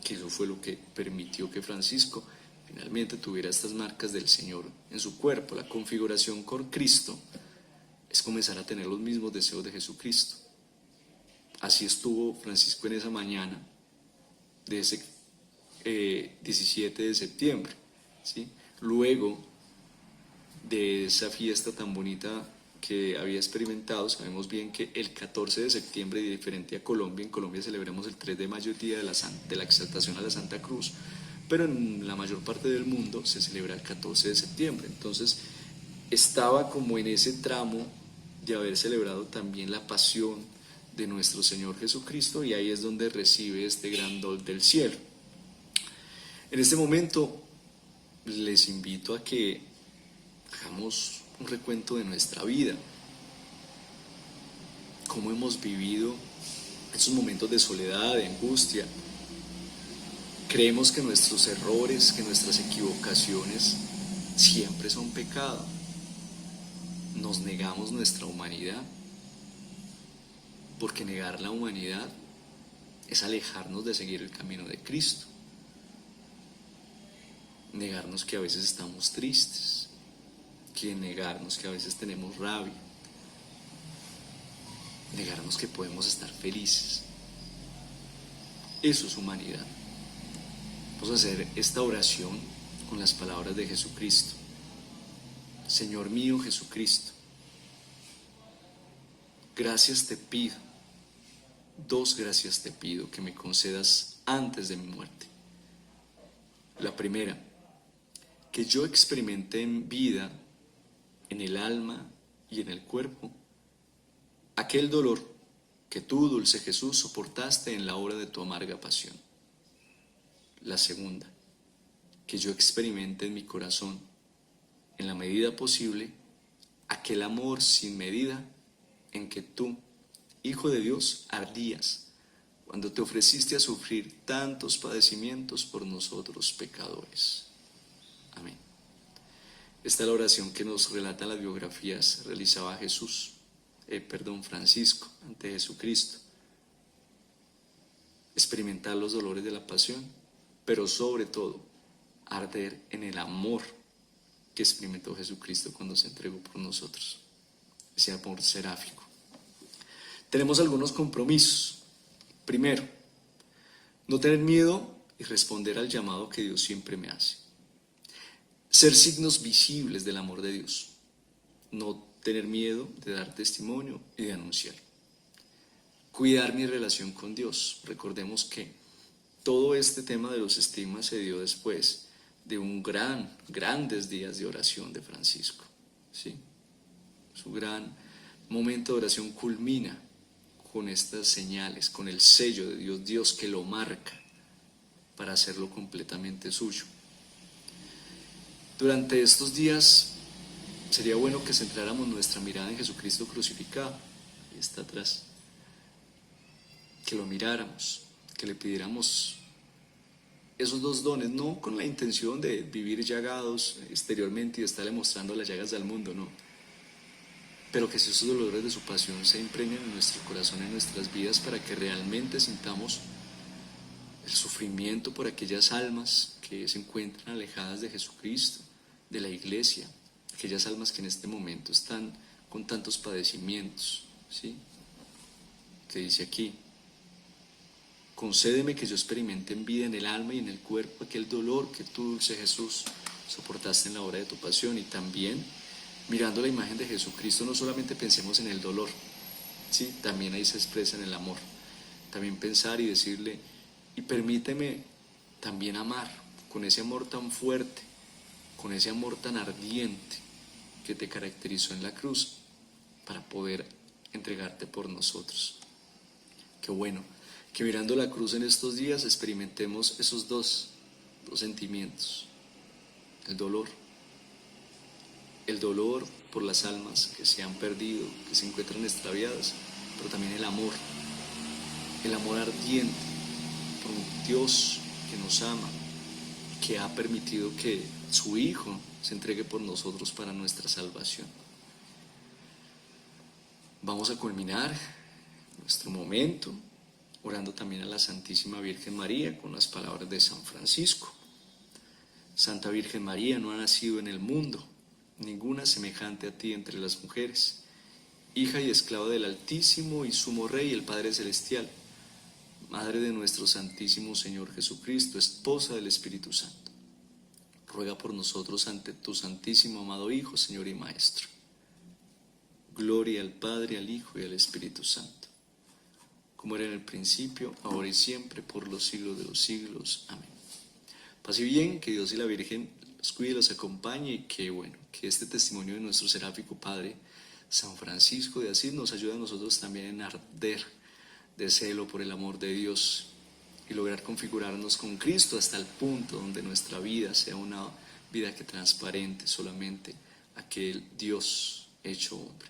que eso fue lo que permitió que Francisco finalmente tuviera estas marcas del Señor en su cuerpo. La configuración con Cristo es comenzar a tener los mismos deseos de Jesucristo. Así estuvo Francisco en esa mañana de ese 17 de septiembre, ¿sí? Luego de esa fiesta tan bonita que había experimentado, sabemos bien que el 14 de septiembre, diferente a Colombia, en Colombia celebramos el 3 de mayo, el día de la exaltación a la Santa Cruz, pero en la mayor parte del mundo se celebra el 14 de septiembre. Entonces estaba como en ese tramo de haber celebrado también la pasión de nuestro Señor Jesucristo, y ahí es donde recibe este gran don del cielo. En este momento les invito a que hagamos un recuento de nuestra vida, cómo hemos vivido esos momentos de soledad, de angustia. Creemos que nuestros errores, que nuestras equivocaciones siempre son pecado. Nos negamos nuestra humanidad, porque negar la humanidad es alejarnos de seguir el camino de Cristo. Negarnos que a veces estamos tristes, que negarnos que a veces tenemos rabia, negarnos que podemos estar felices. Eso es humanidad. Vamos a hacer esta oración con las palabras de Jesucristo. Señor mío Jesucristo, gracias te pido, 2 gracias te pido que me concedas antes de mi muerte. La primera, que yo experimente en vida, en el alma y en el cuerpo, aquel dolor que tú, dulce Jesús, soportaste en la hora de tu amarga pasión. La segunda, que yo experimente en mi corazón, en la medida posible, aquel amor sin medida en que tú, Hijo de Dios, ardías cuando te ofreciste a sufrir tantos padecimientos por nosotros pecadores. Amén. Esta es la oración que nos relata las biografías, realizaba Francisco ante Jesucristo. Experimentar los dolores de la pasión, pero sobre todo arder en el amor que experimentó Jesucristo cuando se entregó por nosotros, ese amor seráfico. Tenemos algunos compromisos. Primero, no tener miedo y responder al llamado que Dios siempre me hace. Ser signos visibles del amor de Dios. No tener miedo de dar testimonio y de anunciar. Cuidar mi relación con Dios. Recordemos que todo este tema de los estigmas se dio después de grandes días de oración de Francisco, ¿sí? Su gran momento de oración culmina con estas señales, con el sello de Dios, Dios que lo marca para hacerlo completamente suyo. Durante estos días sería bueno que centráramos nuestra mirada en Jesucristo crucificado, ahí está atrás, que lo miráramos, que le pidiéramos esos dos dones, no con la intención de vivir llagados exteriormente y de estarle mostrando las llagas al mundo, no, pero que esos dolores de su pasión se impregnen en nuestro corazón, en nuestras vidas, para que realmente sintamos el sufrimiento por aquellas almas que se encuentran alejadas de Jesucristo, de la iglesia, aquellas almas que en este momento están con tantos padecimientos, ¿sí? Que dice aquí: concédeme que yo experimente en vida, en el alma y en el cuerpo, aquel dolor que tú, dulce Jesús, soportaste en la hora de tu pasión. Y también, mirando la imagen de Jesucristo, no solamente pensemos en el dolor, ¿sí? También ahí se expresa en el amor. También pensar y decirle: y permíteme también amar con ese amor tan fuerte, con ese amor tan ardiente que te caracterizó en la cruz, para poder entregarte por nosotros. Qué bueno que mirando la cruz en estos días experimentemos esos dos sentimientos: el dolor por las almas que se han perdido, que se encuentran extraviadas, pero también el amor ardiente por un Dios que nos ama, que ha permitido que su Hijo se entregue por nosotros para nuestra salvación. Vamos a culminar nuestro momento orando también a la Santísima Virgen María con las palabras de San Francisco. Santa Virgen María, no ha nacido en el mundo ninguna semejante a ti entre las mujeres, hija y esclava del Altísimo y Sumo Rey, el Padre Celestial, Madre de nuestro Santísimo Señor Jesucristo, esposa del Espíritu Santo. Ruega por nosotros ante tu Santísimo amado Hijo, Señor y Maestro. Gloria al Padre, al Hijo y al Espíritu Santo, como era en el principio, ahora y siempre, por los siglos de los siglos. Amén. Pase bien, que Dios y la Virgen los cuide y los acompañe, y que este testimonio de nuestro seráfico Padre, San Francisco de Asís, nos ayude a nosotros también en arder de celo por el amor de Dios y lograr configurarnos con Cristo hasta el punto donde nuestra vida sea una vida que transparente solamente aquel Dios hecho hombre.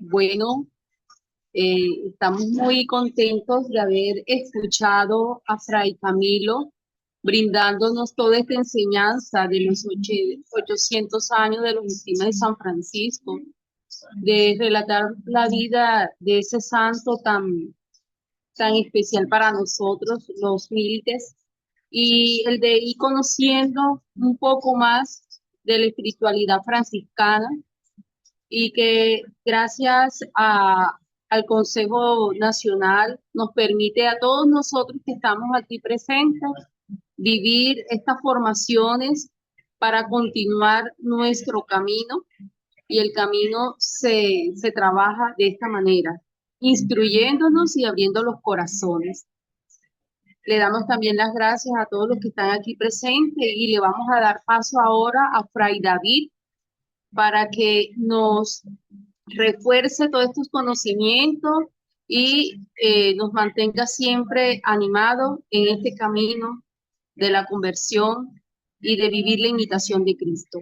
Bueno, estamos muy contentos de haber escuchado a Fray Camilo brindándonos toda esta enseñanza de los 800 años de los estigmas de San Francisco, de relatar la vida de ese santo tan especial para nosotros, los humildes. y el de ir conociendo un poco más de la espiritualidad franciscana y que gracias al Consejo Nacional nos permite a todos nosotros que estamos aquí presentes vivir estas formaciones para continuar nuestro camino y el camino se trabaja de esta manera, instruyéndonos y abriendo los corazones. Le damos también las gracias a todos los que están aquí presentes y le vamos a dar paso ahora a Fray David para que nos refuerce todos estos conocimientos y nos mantenga siempre animados en este camino de la conversión y de vivir la imitación de Cristo.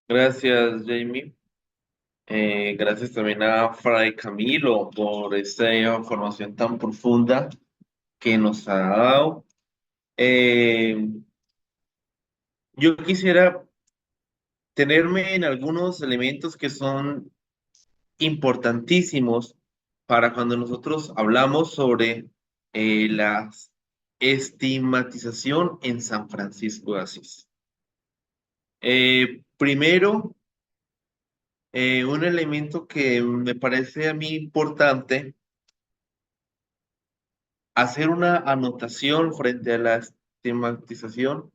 Gracias, Jamie. Gracias también a Fray Camilo por esta información tan profunda que nos ha dado. Yo quisiera tenerme en algunos elementos que son importantísimos para cuando nosotros hablamos sobre la estigmatización en San Francisco de Asís. Primero, un elemento que me parece a mí importante hacer una anotación frente a la estigmatización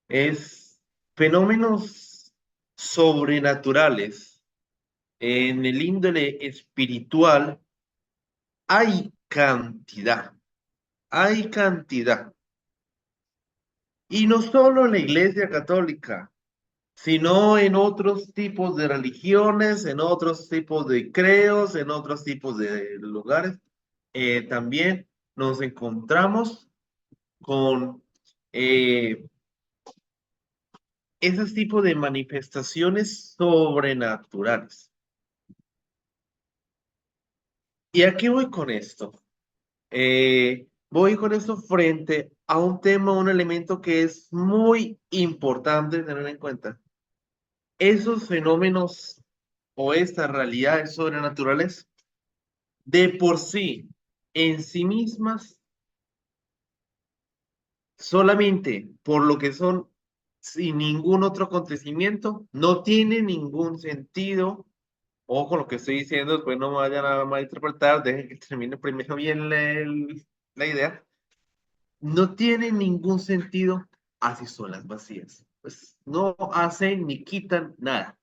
es fenómenos sobrenaturales. En el índole espiritual hay cantidad. Y no solo en la Iglesia Católica, sino en otros tipos de religiones, en otros tipos de credos, en otros tipos de lugares. También nos encontramos con esos tipos de manifestaciones sobrenaturales. ¿Y a qué voy con esto? Voy con esto frente a un tema, un elemento que es muy importante tener en cuenta. Esos fenómenos o estas realidades sobrenaturales, de por sí, en sí mismas, solamente por lo que son, sin ningún otro acontecimiento, no tiene ningún sentido. Ojo, lo que estoy diciendo, después no me vayan a malinterpretar, dejen que termine primero bien la idea. No tiene ningún sentido así son las vacías. Pues no hacen ni quitan nada.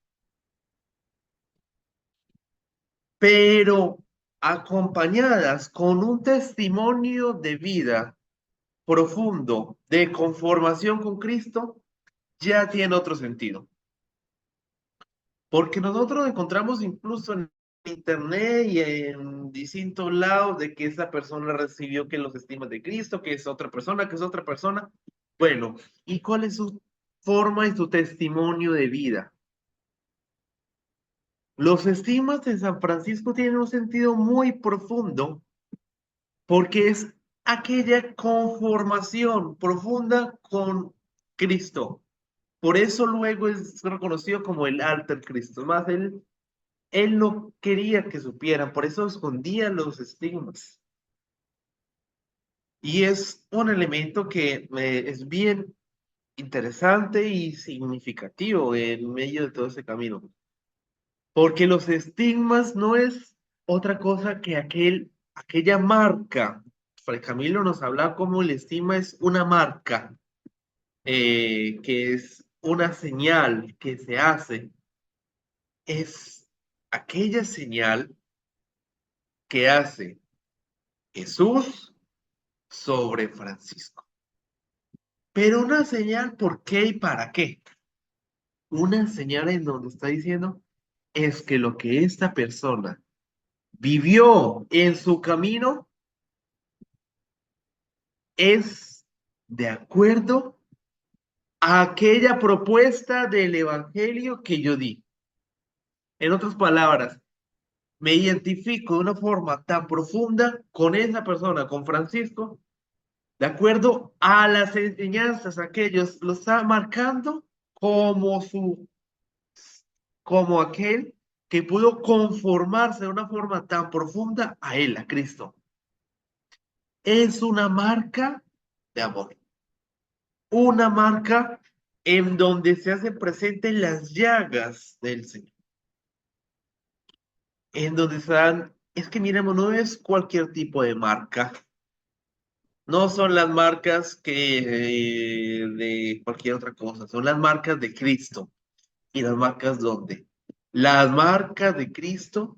Pero acompañadas con un testimonio de vida profundo, de conformación con Cristo, ya tiene otro sentido. Porque nosotros encontramos incluso en internet y en distintos lados de que esa persona recibió que los estigmas de Cristo, que es otra persona, que es otra persona. Bueno, ¿y cuál es su forma y su testimonio de vida? Los estigmas de San Francisco tienen un sentido muy profundo porque es aquella conformación profunda con Cristo. Por eso luego es reconocido como el alter Cristo. Más, él no quería que supieran, por eso escondía los estigmas. Y es un elemento que es bien interesante y significativo en medio de todo ese camino. Porque los estigmas no es otra cosa que aquella marca. Fray Camilo nos habla como el estigma es una marca, que es una señal que se hace. Es aquella señal que hace Jesús sobre Francisco. Pero una señal, ¿por qué y para qué? Una señal en donde está diciendo es que lo que esta persona vivió en su camino es de acuerdo a aquella propuesta del evangelio que yo di. En otras palabras, me identifico de una forma tan profunda con esa persona, con Francisco, de acuerdo a las enseñanzas que ellos lo está marcando como aquel que pudo conformarse de una forma tan profunda a Él, a Cristo. Es una marca de amor. Una marca en donde se hacen presentes las llagas del Señor. En donde se dan, es que miremos, no es cualquier tipo de marca. No son las marcas de cualquier otra cosa, son las marcas de Cristo. ¿Y las marcas dónde? Las marcas de Cristo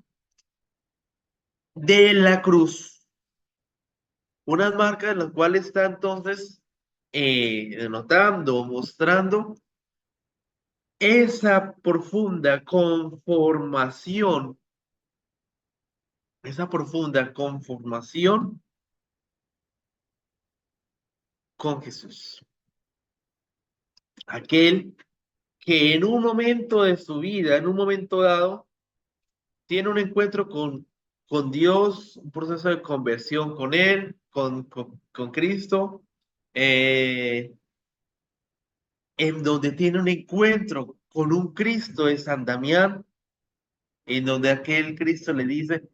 de la cruz. Unas marcas en las cuales está entonces denotando, mostrando esa profunda conformación, con Jesús. Aquel que en un momento de su vida, en un momento dado, tiene un encuentro con Dios, un proceso de conversión con Él, con Cristo, en donde tiene un encuentro con un Cristo de San Damián, en donde aquel Cristo le dice,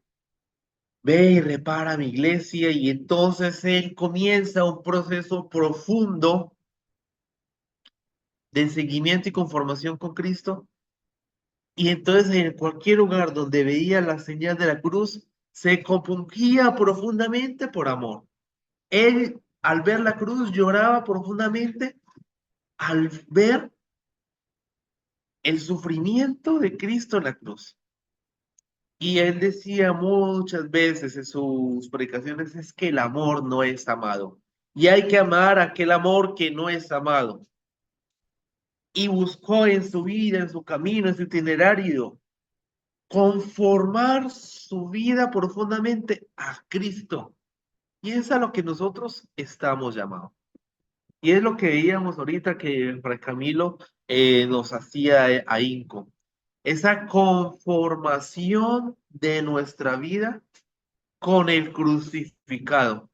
ve y repara mi iglesia, y entonces Él comienza un proceso profundo de seguimiento y conformación con Cristo. Y entonces en cualquier lugar donde veía la señal de la cruz, se compungía profundamente por amor. Él, al ver la cruz, lloraba profundamente al ver el sufrimiento de Cristo en la cruz. Y él decía muchas veces en sus predicaciones, es que el amor no es amado. Y hay que amar aquel amor que no es amado. Y buscó en su vida, en su camino, en su itinerario, conformar su vida profundamente a Cristo. Y es a lo que nosotros estamos llamados. Y es lo que veíamos ahorita que Fray Camilo nos hacía ahínco. Esa conformación de nuestra vida con el crucificado.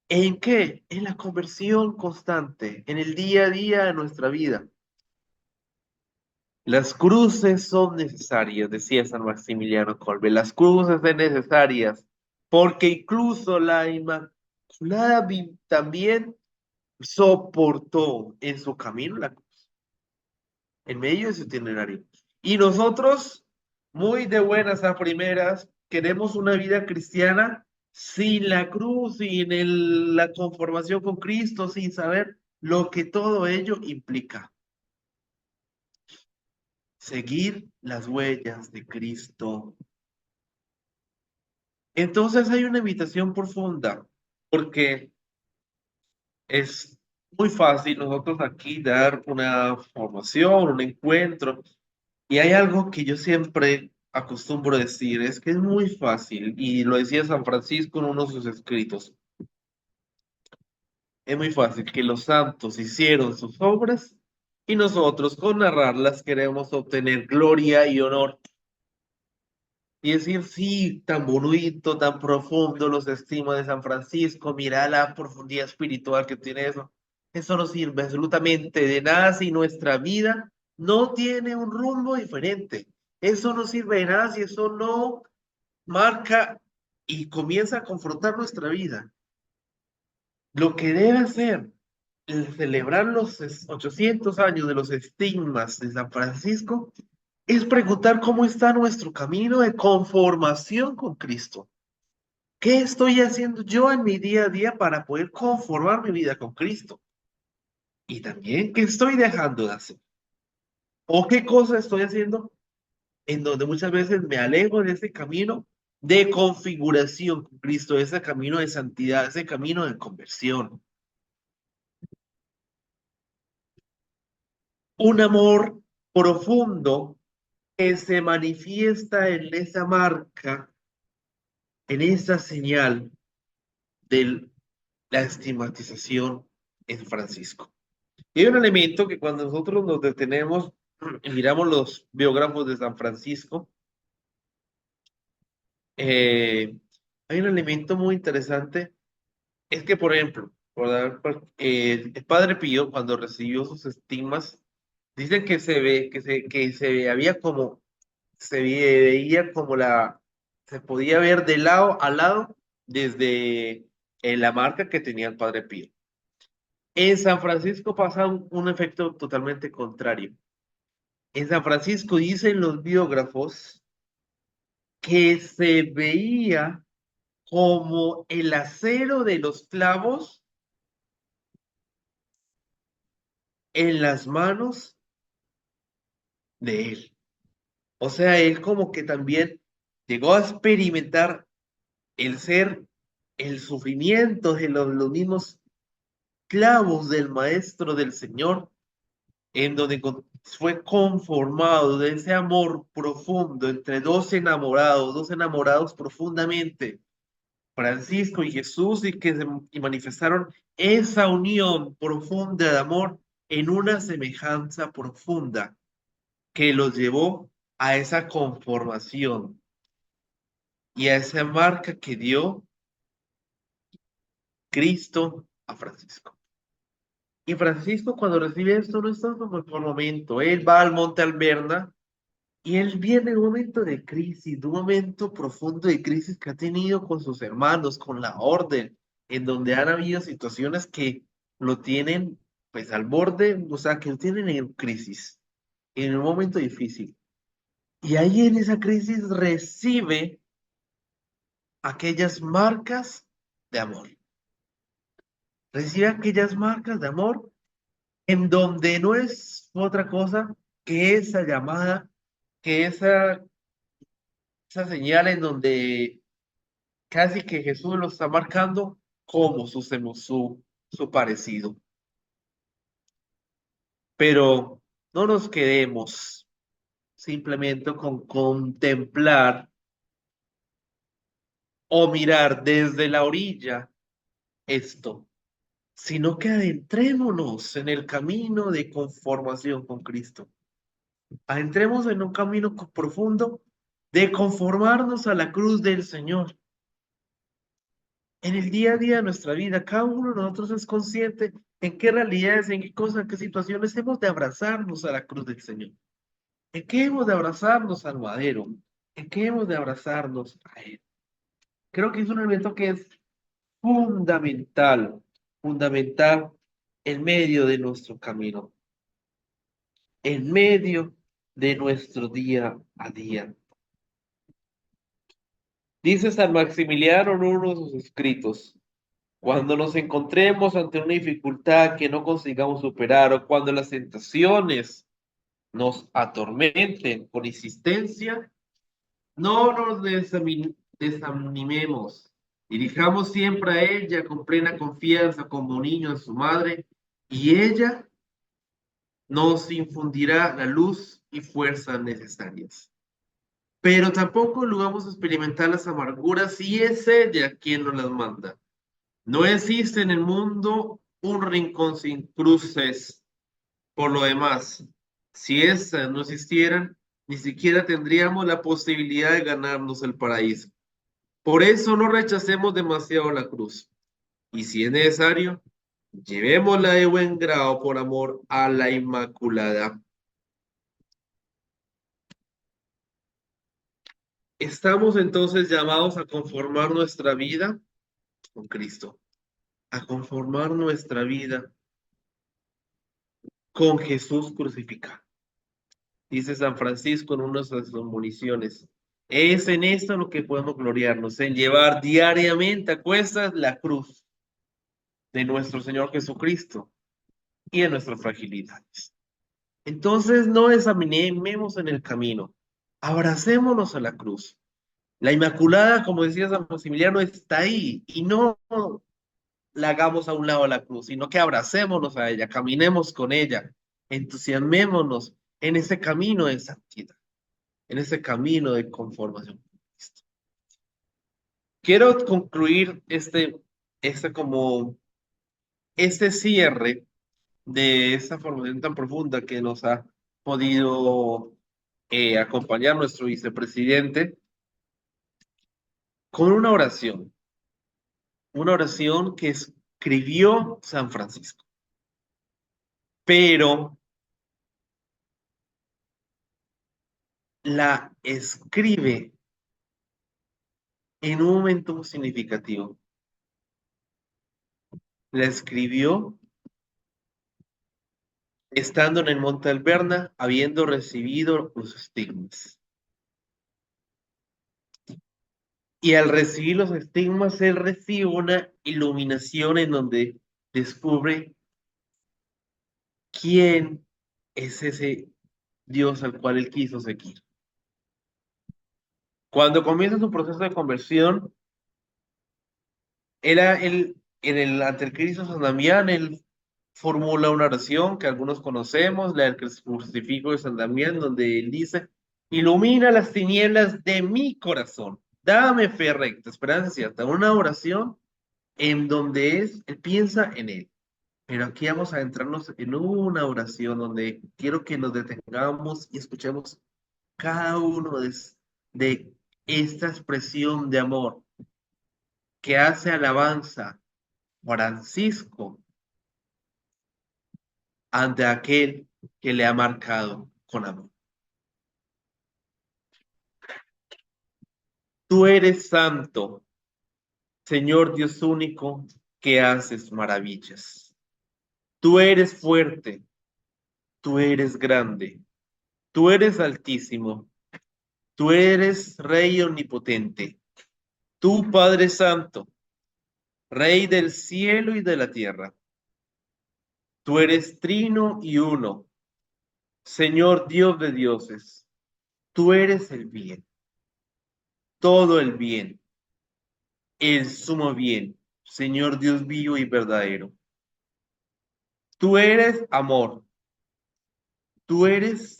¿En qué? En la conversión constante, en el día a día de nuestra vida. Las cruces son necesarias, decía San Maximiliano Kolbe. Las cruces son necesarias porque incluso la Inmaculada también soportó en su camino la cruz, en medio de su itinerario. Y nosotros, muy de buenas a primeras, queremos una vida cristiana sin la cruz, sin la conformación con Cristo, sin saber lo que todo ello implica. Seguir las huellas de Cristo. Entonces hay una invitación profunda, porque es muy fácil nosotros aquí dar una formación, un encuentro, y hay algo que yo siempre acostumbro decir, es que es muy fácil, y lo decía San Francisco en uno de sus escritos, es muy fácil que los santos hicieron sus obras y nosotros con narrarlas queremos obtener gloria y honor. Y decir, sí, tan bonito, tan profundo los estigmas de San Francisco, mira la profundidad espiritual que tiene eso. Eso no sirve absolutamente de nada si nuestra vida no tiene un rumbo diferente. Eso no sirve de nada si eso no marca y comienza a confrontar nuestra vida. Lo que debe ser el celebrar los 800 años de los estigmas de San Francisco es preguntar cómo está nuestro camino de conformación con Cristo. ¿Qué estoy haciendo yo en mi día a día para poder conformar mi vida con Cristo? Y también, ¿qué estoy dejando de hacer? ¿O qué cosa estoy haciendo en donde muchas veces me alejo de ese camino de configuración con Cristo, ese camino de santidad, ese camino de conversión? Un amor profundo que se manifiesta en esa marca, en esa señal de la estigmatización en Francisco. Y hay un elemento que cuando nosotros nos detenemos y miramos los biógrafos de San Francisco, hay un elemento muy interesante, es que, por ejemplo, el Padre Pío, cuando recibió sus estigmas, dicen que se ve, que se había como se veía como se podía ver de lado a lado desde la marca que tenía el Padre Pío. En San Francisco pasa un efecto totalmente contrario. En San Francisco dicen los biógrafos que se veía como el acero de los clavos en las manos de él. O sea, él como que también llegó a experimentar el sufrimiento de los mismos clavos del Maestro del Señor, en donde fue conformado de ese amor profundo entre dos enamorados profundamente, Francisco y Jesús, y manifestaron esa unión profunda de amor en una semejanza profunda que los llevó a esa conformación y a esa marca que dio Cristo a Francisco. Y Francisco, cuando recibe esto, no está como por momento. Él va al Monte Alberna y él viene de un momento de crisis, de un momento profundo de crisis que ha tenido con sus hermanos, con la orden, en donde han habido situaciones que lo tienen pues al borde, o sea, que lo tienen en crisis, en un momento difícil. Y ahí en esa crisis recibe aquellas marcas de amor. Recibe aquellas marcas de amor en donde no es otra cosa que esa llamada, que esa señal en donde casi que Jesús lo está marcando como su parecido. Pero no nos quedemos simplemente con contemplar o mirar desde la orilla esto, sino que adentrémonos en el camino de conformación con Cristo. Adentremos en un camino profundo de conformarnos a la cruz del Señor. En el día a día de nuestra vida, cada uno de nosotros es consciente en qué realidades, en qué cosas, en qué situaciones hemos de abrazarnos a la cruz del Señor. En qué hemos de abrazarnos al madero. En qué hemos de abrazarnos a Él. Creo que es un elemento que es fundamental, fundamental en medio de nuestro camino, en medio de nuestro día a día. Dice San Maximiliano en uno de sus escritos: cuando nos encontremos ante una dificultad que no consigamos superar o cuando las tentaciones nos atormenten con insistencia, no nos desanimemos. Dirijamos siempre a ella con plena confianza como niño en su madre y ella nos infundirá la luz y fuerzas necesarias. Pero tampoco lo vamos a experimentar las amarguras si es ella quien nos las manda. No existe en el mundo un rincón sin cruces. Por lo demás, si estas no existieran, ni siquiera tendríamos la posibilidad de ganarnos el paraíso. Por eso no rechacemos demasiado la cruz. Y si es necesario, llevémosla de buen grado por amor a la Inmaculada. Estamos entonces llamados a conformar nuestra vida con Cristo, a conformar nuestra vida con Jesús crucificado. Dice San Francisco en una de sus municiones: es en esto lo que podemos gloriarnos, en llevar diariamente a cuestas la cruz de nuestro Señor Jesucristo y de nuestras fragilidades. Entonces no desanimemos en el camino, abracémonos a la cruz. La Inmaculada, como decía San Maximiliano, está ahí y no la hagamos a un lado de la cruz, sino que abracémonos a ella, caminemos con ella, entusiasmémonos en ese camino de santidad, en ese camino de conformación con Cristo. Quiero concluir este cierre de esta formación tan profunda que nos ha podido acompañar nuestro vicepresidente con una oración que escribió San Francisco, pero la escribe en un momento significativo. La escribió estando en el monte Alberna, habiendo recibido los estigmas. Y al recibir los estigmas, él recibe una iluminación en donde descubre quién es ese Dios al cual él quiso seguir. Cuando comienza su proceso de conversión, ante el Cristo San Damián, él formula una oración que algunos conocemos, la del crucifijo de San Damián, donde él dice: ilumina las tinieblas de mi corazón, dame fe recta, esperanza cierta. Una oración en donde él piensa en él. Pero aquí vamos a adentrarnos en una oración donde quiero que nos detengamos y escuchemos cada uno de esta expresión de amor que hace alabanza Francisco ante aquel que le ha marcado con amor. Tú eres santo, Señor Dios único, que haces maravillas. Tú eres fuerte, tú eres grande, tú eres altísimo, tú eres Rey omnipotente, tú Padre Santo, Rey del cielo y de la tierra. Tú eres trino y uno, Señor Dios de dioses. Tú eres el bien, todo el bien, el sumo bien, Señor Dios vivo y verdadero. Tú eres amor, tú eres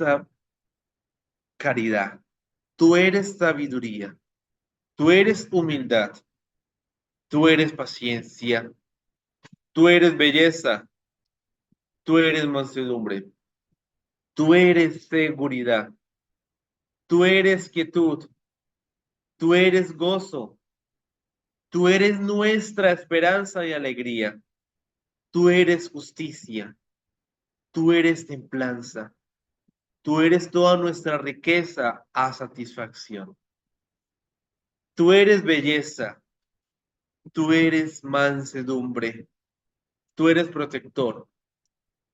caridad, tú eres sabiduría, tú eres humildad, tú eres paciencia, tú eres belleza, tú eres mansedumbre, tú eres seguridad, tú eres quietud, tú eres gozo, tú eres nuestra esperanza y alegría, tú eres justicia, tú eres templanza, tú eres toda nuestra riqueza a satisfacción. Tú eres belleza, tú eres mansedumbre, tú eres protector,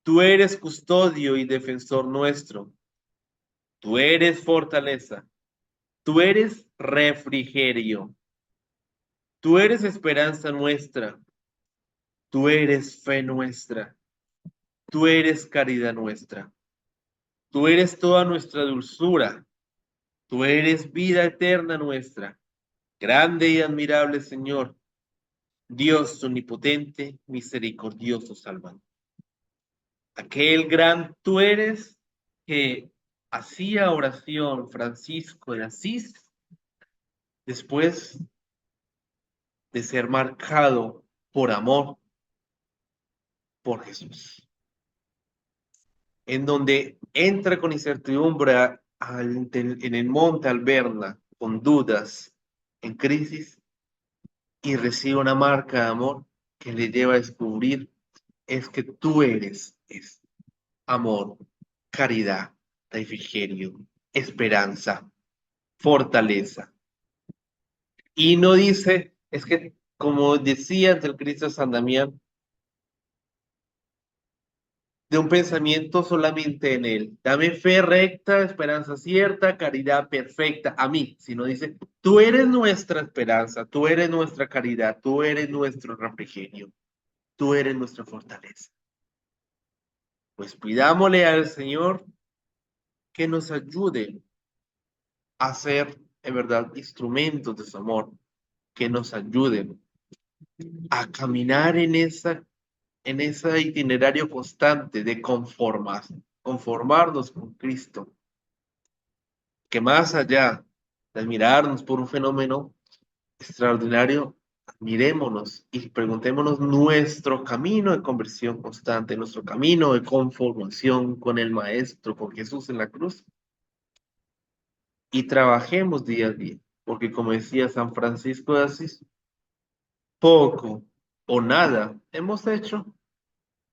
tú eres custodio y defensor nuestro, tú eres fortaleza, tú eres refrigerio, tú eres esperanza nuestra, tú eres fe nuestra, tú eres caridad nuestra, tú eres toda nuestra dulzura, tú eres vida eterna nuestra, grande y admirable Señor, Dios omnipotente, misericordioso Salvador. Aquel gran tú eres que hacía oración Francisco de Asís después de ser marcado por amor por Jesús, en donde entra con incertidumbre en el monte Alberna, con dudas, en crisis, y recibe una marca de amor que le lleva a descubrir es que tú eres amor, caridad, refrigerio, esperanza, fortaleza. Y no dice, es que como decía ante el Cristo San Damián, de un pensamiento solamente en él. Dame fe recta, esperanza cierta, caridad perfecta a mí. Sino dice, tú eres nuestra esperanza, tú eres nuestra caridad, tú eres nuestro refrigerio, tú eres nuestra fortaleza. Pues pidámosle al Señor que nos ayude a ser, en verdad, instrumentos de su amor, que nos ayuden a caminar en ese itinerario constante de conformarnos con Cristo, que más allá de admirarnos por un fenómeno extraordinario, admirémonos y preguntémonos nuestro camino de conversión constante, nuestro camino de conformación con el Maestro, con Jesús en la cruz, y trabajemos día a día, porque como decía San Francisco de Asís, poco o nada hemos hecho,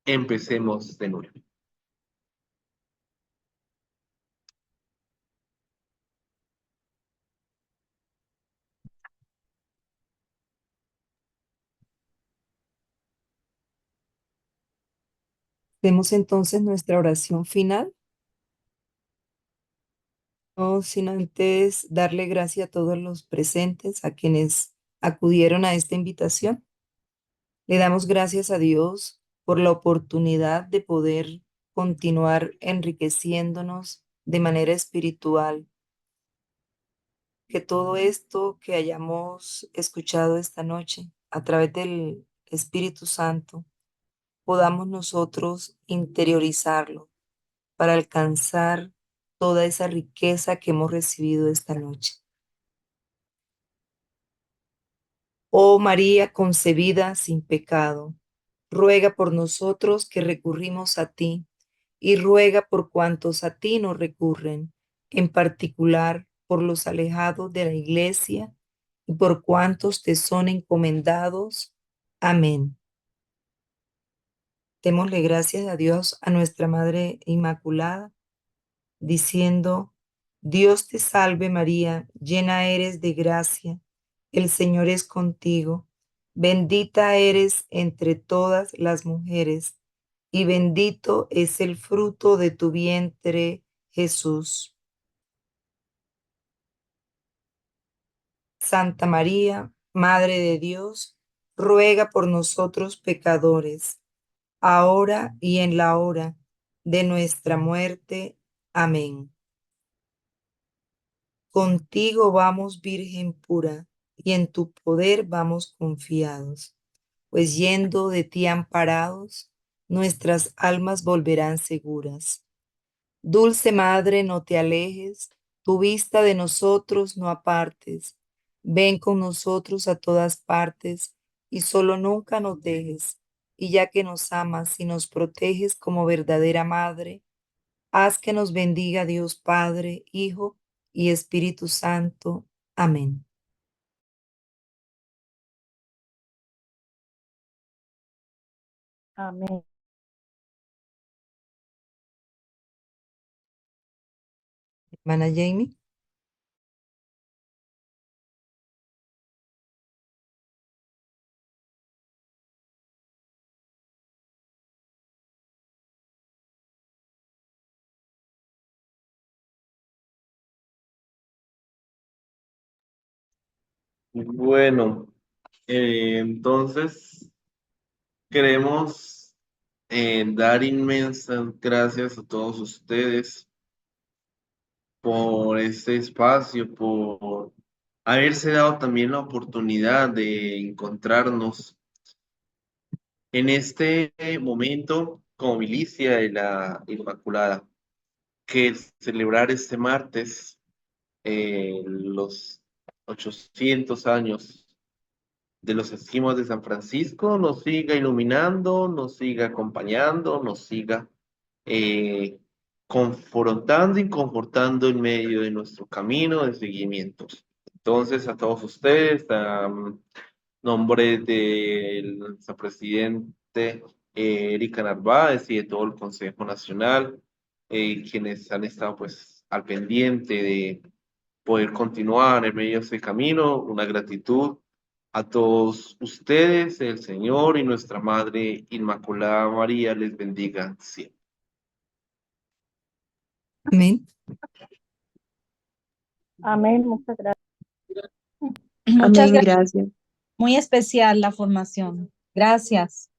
empecemos de nuevo. Hacemos entonces nuestra oración final, no sin antes darle gracias a todos los presentes, a quienes acudieron a esta invitación. Le damos gracias a Dios por la oportunidad de poder continuar enriqueciéndonos de manera espiritual. Que todo esto que hayamos escuchado esta noche a través del Espíritu Santo, podamos nosotros interiorizarlo para alcanzar toda esa riqueza que hemos recibido esta noche. Oh María concebida sin pecado, ruega por nosotros que recurrimos a ti y ruega por cuantos a ti nos recurren, en particular por los alejados de la iglesia y por cuantos te son encomendados. Amén. Démosle gracias a Dios, a nuestra Madre Inmaculada, diciendo: Dios te salve María, llena eres de gracia, el Señor es contigo, bendita eres entre todas las mujeres, y bendito es el fruto de tu vientre, Jesús. Santa María, Madre de Dios, ruega por nosotros pecadores, ahora y en la hora de nuestra muerte. Amén. Contigo vamos, Virgen pura, y en tu poder vamos confiados, pues yendo de ti amparados, nuestras almas volverán seguras. Dulce Madre, no te alejes, tu vista de nosotros no apartes. Ven con nosotros a todas partes y solo nunca nos dejes. Y ya que nos amas y nos proteges como verdadera Madre, haz que nos bendiga Dios Padre, Hijo y Espíritu Santo. Amén. Amén. Hermana Jamie. Bueno, entonces queremos dar inmensas gracias a todos ustedes por este espacio, por haberse dado también la oportunidad de encontrarnos en este momento como milicia de la Inmaculada, que celebrar este martes los 800 años de los esquimos de San Francisco nos siga iluminando, nos siga acompañando, nos siga eh, confrontando y confortando en medio de nuestro camino de seguimiento. Entonces, a todos ustedes, a nombre del vicepresidente Erika Narváez y de todo el Consejo Nacional, quienes han estado pues al pendiente de poder continuar en medio de ese camino, una gratitud a todos ustedes, el Señor y nuestra Madre Inmaculada María les bendiga siempre. Amén. Amén. Muchas gracias. Muchas Amén, gracias. gracias. Muy especial la formación. Gracias.